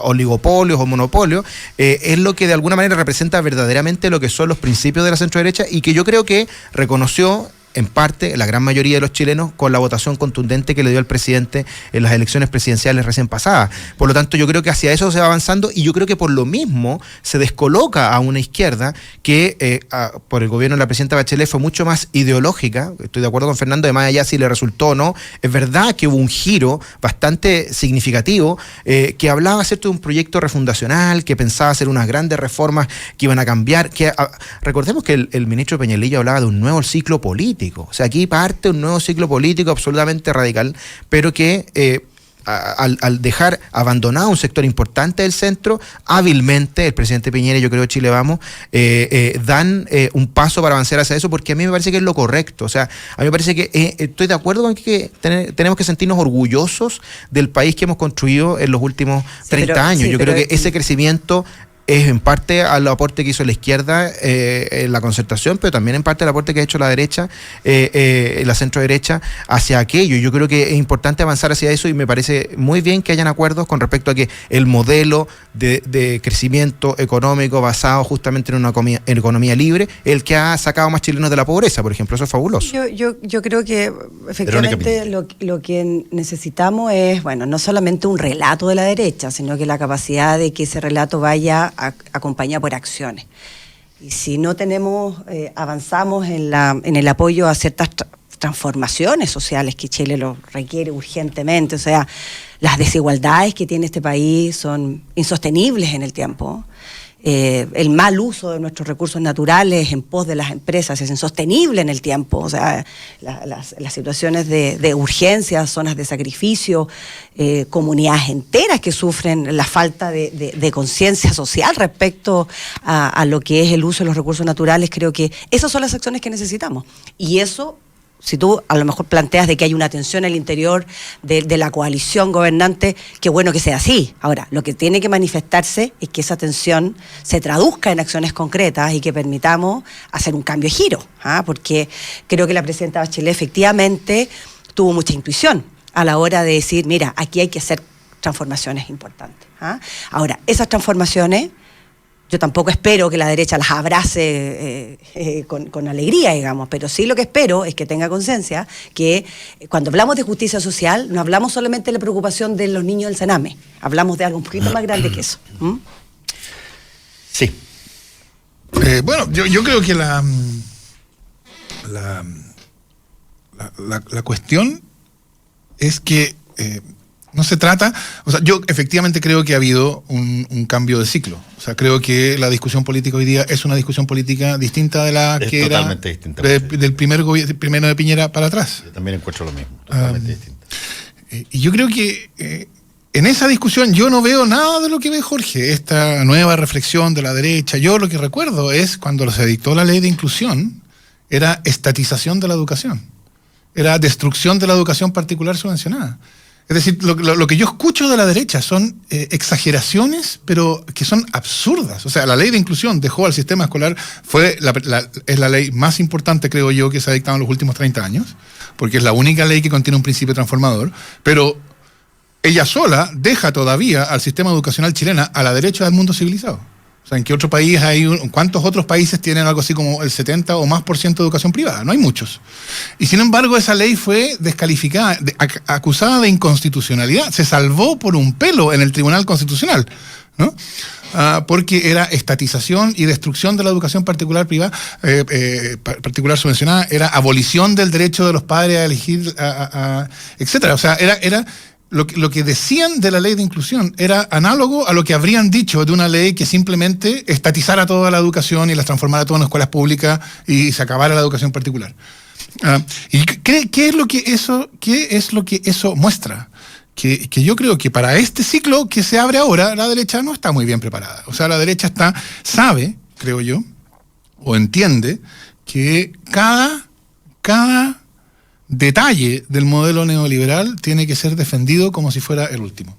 oligopolios o monopolios, es lo que de alguna manera representa verdaderamente lo que son los principios de la centroderecha y que yo creo que reconoció en parte la gran mayoría de los chilenos con la votación contundente que le dio el presidente en las elecciones presidenciales recién pasadas. Por lo tanto, yo creo que hacia eso se va avanzando y yo creo que por lo mismo se descoloca a una izquierda que por el gobierno de la presidenta Bachelet fue mucho más ideológica. Estoy de acuerdo con Fernando, además allá si le resultó o no. Es verdad que hubo un giro bastante significativo que hablaba, ¿cierto?, de un proyecto refundacional, que pensaba hacer unas grandes reformas que iban a cambiar. Recordemos que el ministro Peñalillo hablaba de un nuevo ciclo político, político. O sea, aquí parte un nuevo ciclo político absolutamente radical, pero que al dejar abandonado un sector importante del centro, hábilmente el presidente Piñera y yo creo Chile Vamos dan un paso para avanzar hacia eso, porque a mí me parece que es lo correcto. O sea, a mí me parece que estoy de acuerdo con que tenemos que sentirnos orgullosos del país que hemos construido en los últimos 30 años. Yo creo que ese crecimiento es en parte al aporte que hizo la izquierda en la concertación, pero también en parte al aporte que ha hecho la derecha, la centro derecha, hacia aquello. Yo creo que es importante avanzar hacia eso y me parece muy bien que hayan acuerdos con respecto a que el modelo de crecimiento económico basado justamente en una economía libre, el que ha sacado más chilenos de la pobreza, por ejemplo. Eso es fabuloso. Yo creo que efectivamente lo que necesitamos es, bueno, no solamente un relato de la derecha, sino que la capacidad de que ese relato vaya acompañada por acciones. Y si no avanzamos en el apoyo a ciertas transformaciones sociales que Chile lo requiere urgentemente, o sea, las desigualdades que tiene este país son insostenibles en el tiempo. El mal uso de nuestros recursos naturales en pos de las empresas es insostenible en el tiempo. O sea, las situaciones de urgencia, zonas de sacrificio, comunidades enteras que sufren la falta de conciencia social respecto a lo que es el uso de los recursos naturales. Creo que esas son las acciones que necesitamos. Y eso, si tú a lo mejor planteas de que hay una tensión al interior de la coalición gobernante, qué bueno que sea así. Ahora, lo que tiene que manifestarse es que esa tensión se traduzca en acciones concretas y que permitamos hacer un cambio de giro, porque creo que la presidenta Bachelet efectivamente tuvo mucha intuición a la hora de decir, mira, aquí hay que hacer transformaciones importantes. Ahora, esas transformaciones, yo tampoco espero que la derecha las abrace con alegría, digamos, pero sí lo que espero es que tenga conciencia que cuando hablamos de justicia social, no hablamos solamente de la preocupación de los niños del Sename, hablamos de algo un poquito más grande que eso. Sí. Bueno, yo creo que la cuestión es que no se trata, o sea, yo efectivamente creo que ha habido un cambio de ciclo. O sea, creo que la discusión política hoy día es una discusión política distinta de la que era del primero de Piñera para atrás. Yo también encuentro lo mismo, totalmente distinta. Y yo creo que en esa discusión yo no veo nada de lo que ve Jorge, esta nueva reflexión de la derecha. Yo lo que recuerdo es cuando se dictó la ley de inclusión, era estatización de la educación, era destrucción de la educación particular subvencionada. Es decir, lo que yo escucho de la derecha son exageraciones, pero que son absurdas. O sea, la ley de inclusión dejó al sistema escolar, es la ley más importante, creo yo, que se ha dictado en los últimos 30 años, porque es la única ley que contiene un principio transformador, pero ella sola deja todavía al sistema educacional chileno a la derecha del mundo civilizado. O sea, ¿en qué otro país cuántos otros países tienen algo así como el 70 o más % de educación privada? No hay muchos. Y sin embargo, esa ley fue descalificada, acusada de inconstitucionalidad. Se salvó por un pelo en el Tribunal Constitucional, ¿no? Porque era estatización y destrucción de la educación particular privada, particular subvencionada, era abolición del derecho de los padres a elegir, etcétera. O sea, era lo que decían de la ley de inclusión era análogo a lo que habrían dicho de una ley que simplemente estatizara toda la educación y las transformara todas en escuelas públicas y se acabara la educación particular. ¿Y qué es lo que eso muestra? Que yo creo que para este ciclo que se abre ahora, la derecha no está muy bien preparada. O sea, la derecha sabe, creo yo, o entiende que cada detalle del modelo neoliberal tiene que ser defendido como si fuera el último.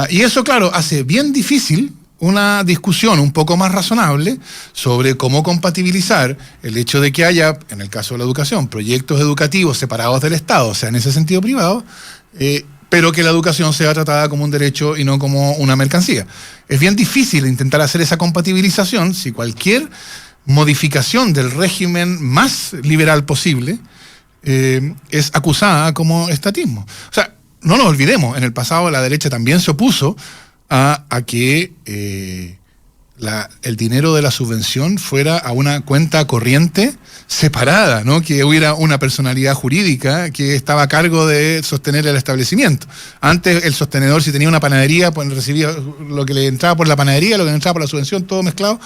Y eso, claro, hace bien difícil una discusión un poco más razonable sobre cómo compatibilizar el hecho de que haya, en el caso de la educación, proyectos educativos separados del Estado, o sea, en ese sentido privado, pero que la educación sea tratada como un derecho y no como una mercancía. Es bien difícil intentar hacer esa compatibilización si cualquier modificación del régimen más liberal posible es acusada como estatismo. O sea, no nos olvidemos, en el pasado la derecha también se opuso a que el dinero de la subvención fuera a una cuenta corriente separada, ¿no? Que hubiera una personalidad jurídica que estaba a cargo de sostener el establecimiento. Antes el sostenedor, si tenía una panadería, pues recibía lo que le entraba por la panadería, lo que le entraba por la subvención, todo mezclado.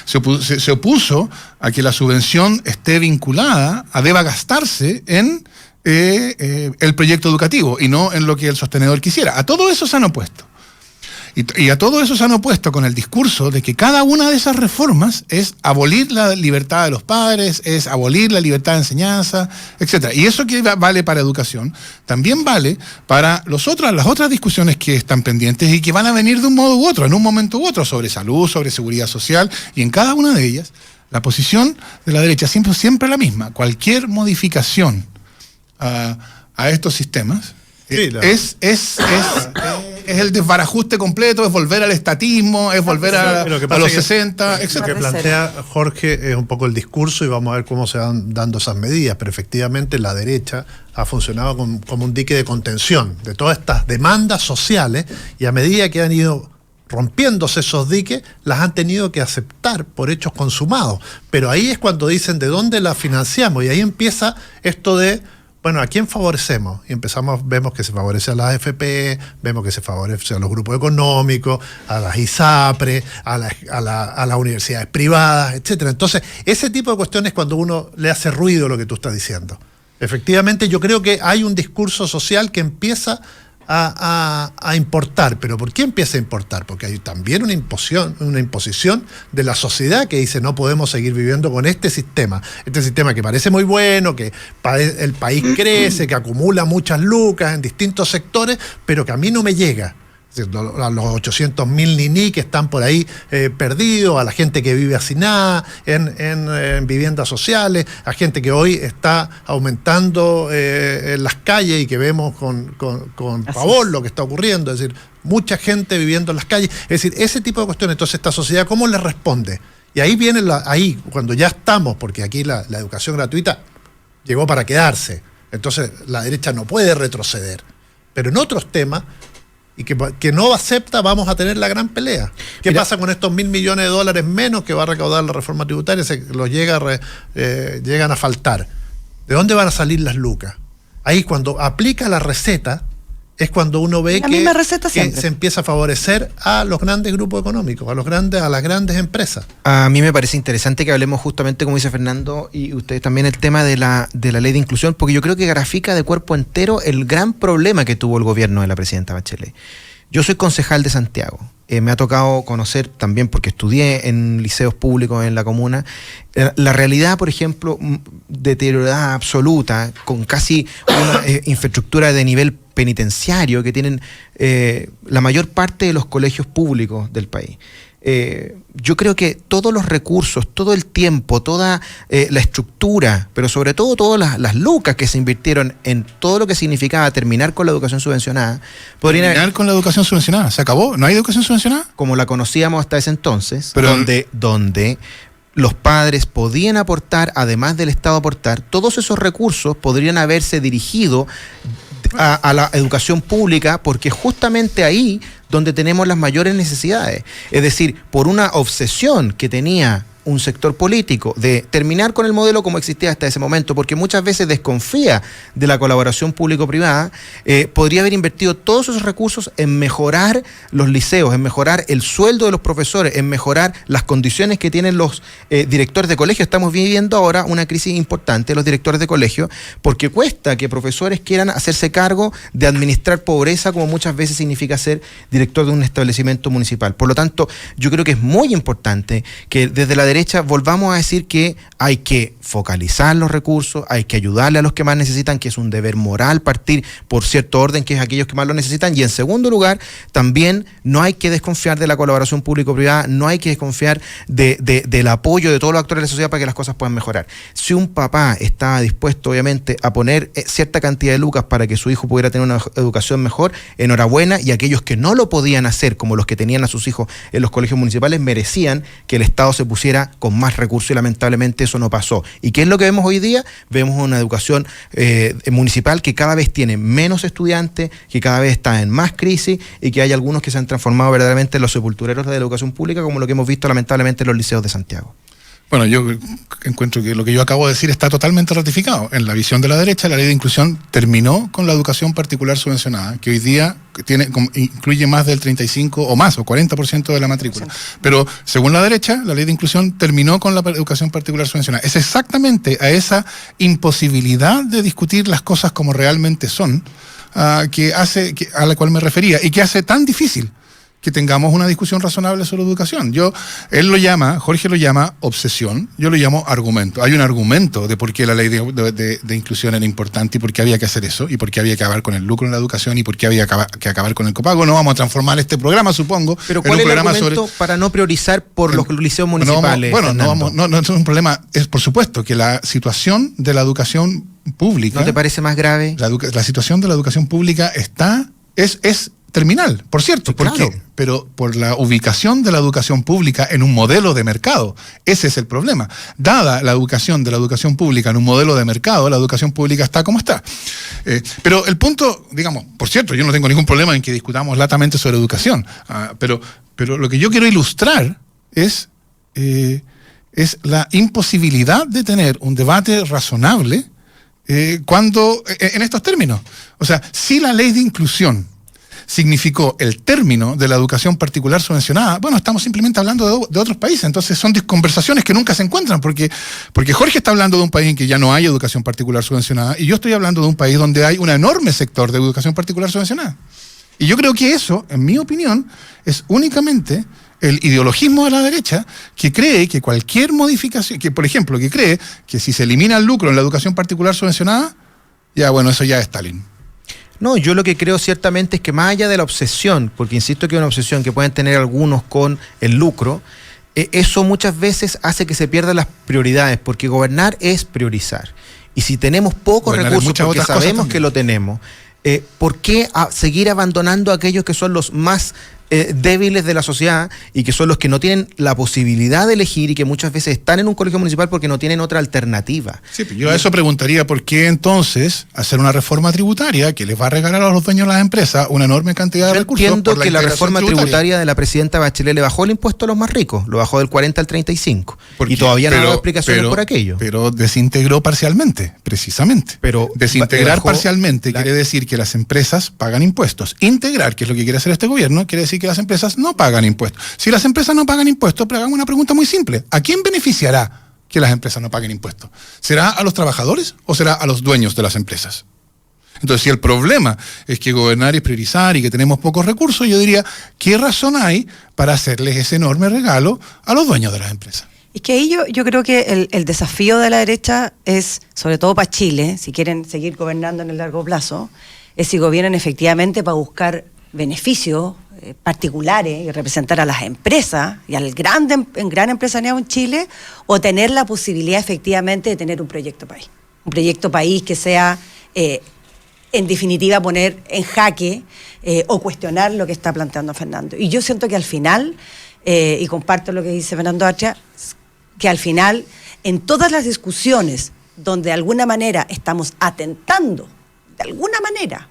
Se opuso a que la subvención esté vinculada, deba gastarse en el proyecto educativo y no en lo que el sostenedor quisiera. A todo eso se han opuesto. Y a todo eso se han opuesto con el discurso de que cada una de esas reformas es abolir la libertad de los padres, es abolir la libertad de enseñanza, etcétera. Y eso que vale para educación, también vale para las otras discusiones que están pendientes y que van a venir de un modo u otro, en un momento u otro, sobre salud, sobre seguridad social, y en cada una de ellas, la posición de la derecha siempre la misma. Cualquier modificación a estos sistemas es el desbarajuste completo, es volver al estatismo, es volver a los 60, etc. Lo que plantea Jorge es un poco el discurso y vamos a ver cómo se van dando esas medidas, pero efectivamente la derecha ha funcionado como un dique de contención de todas estas demandas sociales y a medida que han ido rompiéndose esos diques, las han tenido que aceptar por hechos consumados. Pero ahí es cuando dicen de dónde las financiamos y ahí empieza esto de bueno, ¿a quién favorecemos? Y vemos que se favorece a las AFP, vemos que se favorece a los grupos económicos, a las ISAPRE, a las universidades privadas, etcétera. Entonces, ese tipo de cuestiones cuando uno le hace ruido lo que tú estás diciendo. Efectivamente, yo creo que hay un discurso social que empieza a importar. ¿Pero por qué empieza a importar? Porque hay también una imposición de la sociedad que dice no podemos seguir viviendo con este sistema que parece muy bueno, que el país crece, que acumula muchas lucas en distintos sectores, pero que a mí no me llega. A los 800.000 niní que están por ahí perdidos, a la gente que vive hacinada en viviendas sociales, a gente que hoy está aumentando en las calles y que vemos con pavor lo que está ocurriendo, es decir, mucha gente viviendo en las calles, es decir, ese tipo de cuestiones. Entonces, esta sociedad, ¿cómo le responde? Y ahí viene, cuando ya estamos, porque aquí la educación gratuita llegó para quedarse, entonces la derecha no puede retroceder, pero en otros temas y que no acepta, vamos a tener la gran pelea. ¿Qué pasa con estos $1.000 millones menos que va a recaudar la reforma tributaria? Llegan a faltar. ¿De dónde van a salir las lucas? Ahí cuando aplica la receta es cuando uno ve que se empieza a favorecer a los grandes grupos económicos, a las grandes empresas. A mí me parece interesante que hablemos justamente, como dice Fernando, y ustedes también, el tema de la ley de inclusión, porque yo creo que grafica de cuerpo entero el gran problema que tuvo el gobierno de la presidenta Bachelet. Yo soy concejal de Santiago. Me ha tocado conocer también, porque estudié en liceos públicos en la comuna, la realidad, por ejemplo, deteriorada absoluta, con casi una infraestructura de nivel penitenciario que tienen la mayor parte de los colegios públicos del país. Yo creo que todos los recursos, todo el tiempo, toda la estructura, pero sobre todo todas las lucas que se invirtieron en todo lo que significaba terminar con la educación subvencionada, con la educación subvencionada, se acabó, no hay educación subvencionada como la conocíamos hasta ese entonces, pero donde los padres podían aportar, además del Estado aportar, todos esos recursos podrían haberse dirigido a la educación pública, porque justamente ahí donde tenemos las mayores necesidades. Es decir, por una obsesión que tenía un sector político de terminar con el modelo como existía hasta ese momento, porque muchas veces desconfía de la colaboración público-privada, podría haber invertido todos esos recursos en mejorar los liceos, en mejorar el sueldo de los profesores, en mejorar las condiciones que tienen los directores de colegio. Estamos viviendo ahora una crisis importante, los directores de colegio, porque cuesta que profesores quieran hacerse cargo de administrar pobreza, como muchas veces significa ser director de un establecimiento municipal. Por lo tanto, yo creo que es muy importante que desde la derecha volvamos a decir que hay que focalizar los recursos, hay que ayudarle a los que más necesitan, que es un deber moral partir por cierto orden, que es aquellos que más lo necesitan, y en segundo lugar, también no hay que desconfiar de la colaboración público-privada, no hay que desconfiar del apoyo de todos los actores de la sociedad para que las cosas puedan mejorar. Si un papá está dispuesto, obviamente, a poner cierta cantidad de lucas para que su hijo pudiera tener una educación mejor, enhorabuena, y aquellos que no lo podían hacer, como los que tenían a sus hijos en los colegios municipales, merecían que el Estado se pusiera estuviera con más recursos y lamentablemente eso no pasó. ¿Y qué es lo que vemos hoy día? Vemos una educación municipal que cada vez tiene menos estudiantes, que cada vez está en más crisis y que hay algunos que se han transformado verdaderamente en los sepultureros de la educación pública, como lo que hemos visto lamentablemente en los liceos de Santiago. Bueno, yo encuentro que lo que yo acabo de decir está totalmente ratificado. En la visión de la derecha, la ley de inclusión terminó con la educación particular subvencionada, que hoy día incluye más del 35 o más, o 40% de la matrícula. Pero según la derecha, la ley de inclusión terminó con la educación particular subvencionada. Es exactamente a esa imposibilidad de discutir las cosas como realmente son, a la cual me refería, y que hace tan difícil que tengamos una discusión razonable sobre educación. Jorge lo llama obsesión, yo lo llamo argumento. Hay un argumento de por qué la ley de inclusión era importante y por qué había que hacer eso, y por qué había que acabar con el lucro en la educación y por qué había que acabar con el copago. No vamos a transformar este programa, supongo. Pero ¿cuál es el argumento para no priorizar por los liceos municipales? No es un problema. Es por supuesto que la situación de la educación pública... ¿No te parece más grave? La situación de la educación pública es terminal, por cierto, sí, claro. Pero por la ubicación de la educación pública en un modelo de mercado. Ese es el problema. Dada la educación de la educación pública en un modelo de mercado, la educación pública está como está. Pero el punto, digamos, por cierto, yo no tengo ningún problema en que discutamos latamente sobre educación, pero lo que yo quiero ilustrar es la imposibilidad de tener un debate razonable cuando en estos términos. O sea, si la ley de inclusión significó el término de la educación particular subvencionada, bueno, estamos simplemente hablando de otros países, entonces son conversaciones que nunca se encuentran, porque Jorge está hablando de un país en que ya no hay educación particular subvencionada, y yo estoy hablando de un país donde hay un enorme sector de educación particular subvencionada. Y yo creo que eso, en mi opinión, es únicamente el ideologismo de la derecha, que cree que cualquier modificación, que por ejemplo, que cree que si se elimina el lucro en la educación particular subvencionada, ya bueno, eso ya es Stalin. No, yo lo que creo ciertamente es que más allá de la obsesión, porque insisto que es una obsesión que pueden tener algunos con el lucro, eso muchas veces hace que se pierdan las prioridades, porque gobernar es priorizar. Y si tenemos pocos recursos, porque sabemos que lo tenemos, ¿por qué seguir abandonando a aquellos que son los más débiles de la sociedad y que son los que no tienen la posibilidad de elegir y que muchas veces están en un colegio municipal porque no tienen otra alternativa? Sí, yo a eso preguntaría por qué entonces hacer una reforma tributaria que les va a regalar a los dueños de las empresas una enorme cantidad de recursos. Entiendo que la reforma tributaria de la presidenta Bachelet le bajó el impuesto a los más ricos, lo bajó del 40 al 35 y todavía no ha dado explicaciones por aquello. Pero desintegró parcialmente, precisamente. Pero desintegrar parcialmente quiere decir que las empresas pagan impuestos. Integrar, que es lo que quiere hacer este gobierno, quiere decir que las empresas no pagan impuestos. Si las empresas no pagan impuestos, pero hagamos una pregunta muy simple. ¿A quién beneficiará que las empresas no paguen impuestos? ¿Será a los trabajadores o será a los dueños de las empresas? Entonces, si el problema es que gobernar es priorizar y que tenemos pocos recursos, yo diría, ¿qué razón hay para hacerles ese enorme regalo a los dueños de las empresas? Es que ahí yo creo que el desafío de la derecha es, sobre todo para Chile, si quieren seguir gobernando en el largo plazo, es si gobiernan efectivamente para buscar beneficios particulares y representar a las empresas y al gran empresariado en Chile, o tener la posibilidad efectivamente de tener un proyecto país. Un proyecto país que sea, en definitiva, poner en jaque o cuestionar lo que está planteando Fernando. Y yo siento que al final, y comparto lo que dice Fernando Atria, que al final, en todas las discusiones donde de alguna manera estamos atentando, de alguna manera,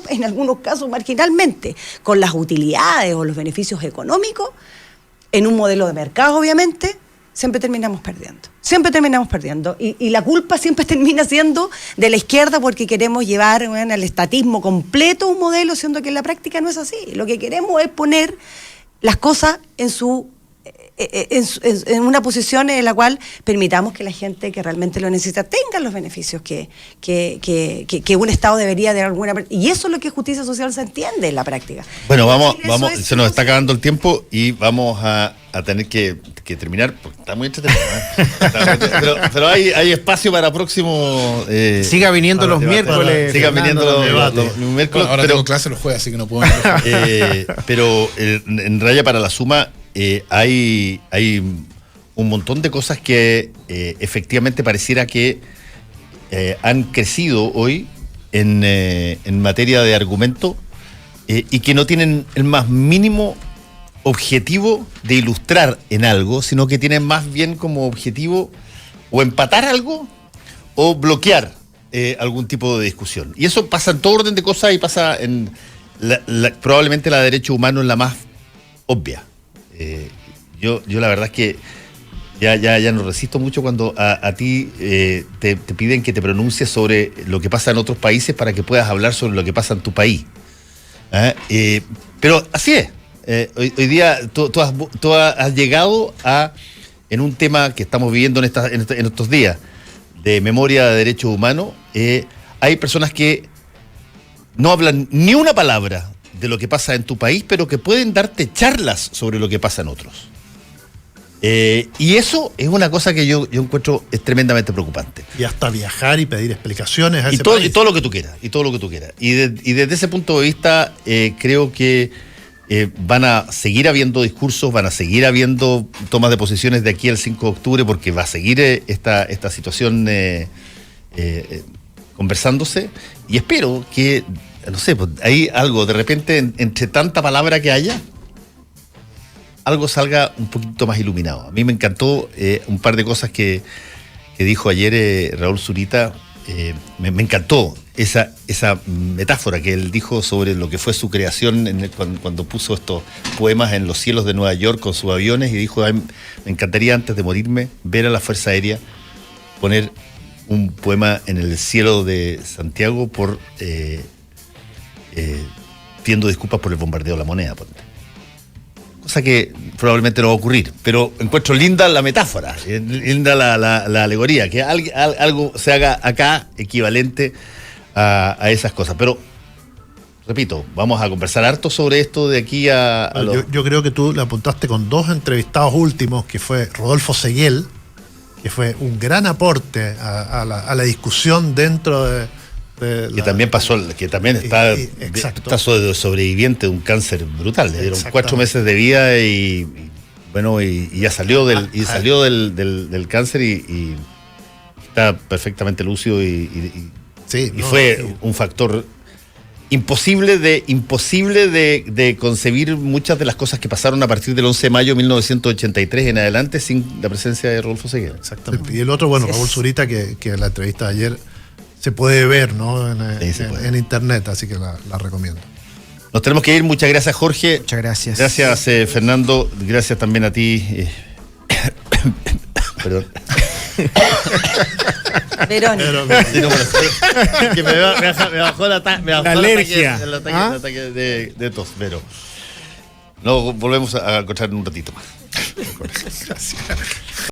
en algunos casos marginalmente, con las utilidades o los beneficios económicos, en un modelo de mercado, obviamente, siempre terminamos perdiendo. Siempre terminamos perdiendo. Y la culpa siempre termina siendo de la izquierda, porque queremos llevar al estatismo completo un modelo, siendo que en la práctica no es así. Lo que queremos es poner las cosas en una posición en la cual permitamos que la gente que realmente lo necesita tenga los beneficios que un Estado debería de alguna manera. Y eso es lo que justicia social se entiende en la práctica. Bueno, vamos, se nos está acabando el tiempo y vamos a tener que terminar, porque está muy entretenido, pero hay espacio para próximo. Siga viniendo los miércoles. Siga viniendo los miércoles. Bueno, ahora tengo clase los jueves, así que no puedo. Pero en Raya para la Suma hay un montón de cosas que efectivamente pareciera que han crecido hoy en materia de argumento y que no tienen el más mínimo objetivo de ilustrar en algo, sino que tienen más bien como objetivo o empatar algo o bloquear algún tipo de discusión. Y eso pasa en todo orden de cosas y pasa en probablemente la de derechos humanos la más obvia. Yo la verdad es que ya no resisto mucho cuando a ti te piden que te pronuncies sobre lo que pasa en otros países para que puedas hablar sobre lo que pasa en tu país. Pero así es. Hoy día tú has llegado en un tema que estamos viviendo en estos días de memoria de derechos humanos, hay personas que no hablan ni una palabra de lo que pasa en tu país, pero que pueden darte charlas sobre lo que pasa en otros. Y eso es una cosa que yo encuentro es tremendamente preocupante. Y hasta viajar y pedir explicaciones a ese país. Y todo lo que tú quieras. Y desde ese punto de vista, creo que van a seguir habiendo discursos, van a seguir habiendo tomas de posiciones de aquí al 5 de octubre, porque va a seguir esta situación conversándose. Y espero que, no sé, pues hay algo, de repente, entre tanta palabra que haya, algo salga un poquito más iluminado. A mí me encantó un par de cosas que dijo ayer Raúl Zurita. Me encantó esa metáfora que él dijo sobre lo que fue su creación cuando puso estos poemas en los cielos de Nueva York con sus aviones, y dijo: me encantaría antes de morirme ver a la Fuerza Aérea poner un poema en el cielo de Santiago pidiendo disculpas por el bombardeo de La Moneda. Cosa que probablemente no va a ocurrir, pero encuentro linda la metáfora, linda la alegoría, que algo se haga acá equivalente a esas cosas. Pero, repito, vamos a conversar harto sobre esto de aquí yo creo que tú le apuntaste con dos entrevistados últimos, que fue Rodolfo Seguel, que fue un gran aporte a la discusión dentro de que también está sobreviviente de un cáncer brutal. Le dieron 4 meses de vida y ya salió del cáncer y está perfectamente lúcido y fue un factor imposible de concebir muchas de las cosas que pasaron a partir del 11 de mayo de 1983 en adelante sin la presencia de Rodolfo Seguel. Exactamente. Y el otro, Raúl Zurita, que en la entrevista de ayer se puede ver, ¿no? En internet, así que la recomiendo. Nos tenemos que ir. Muchas gracias, Jorge. Muchas gracias. Gracias, Fernando. Gracias también a ti. Perdón. Verónica. Que me bajó la alergia. El ataque de tos, pero no, volvemos a encontrar en un ratito más. Gracias.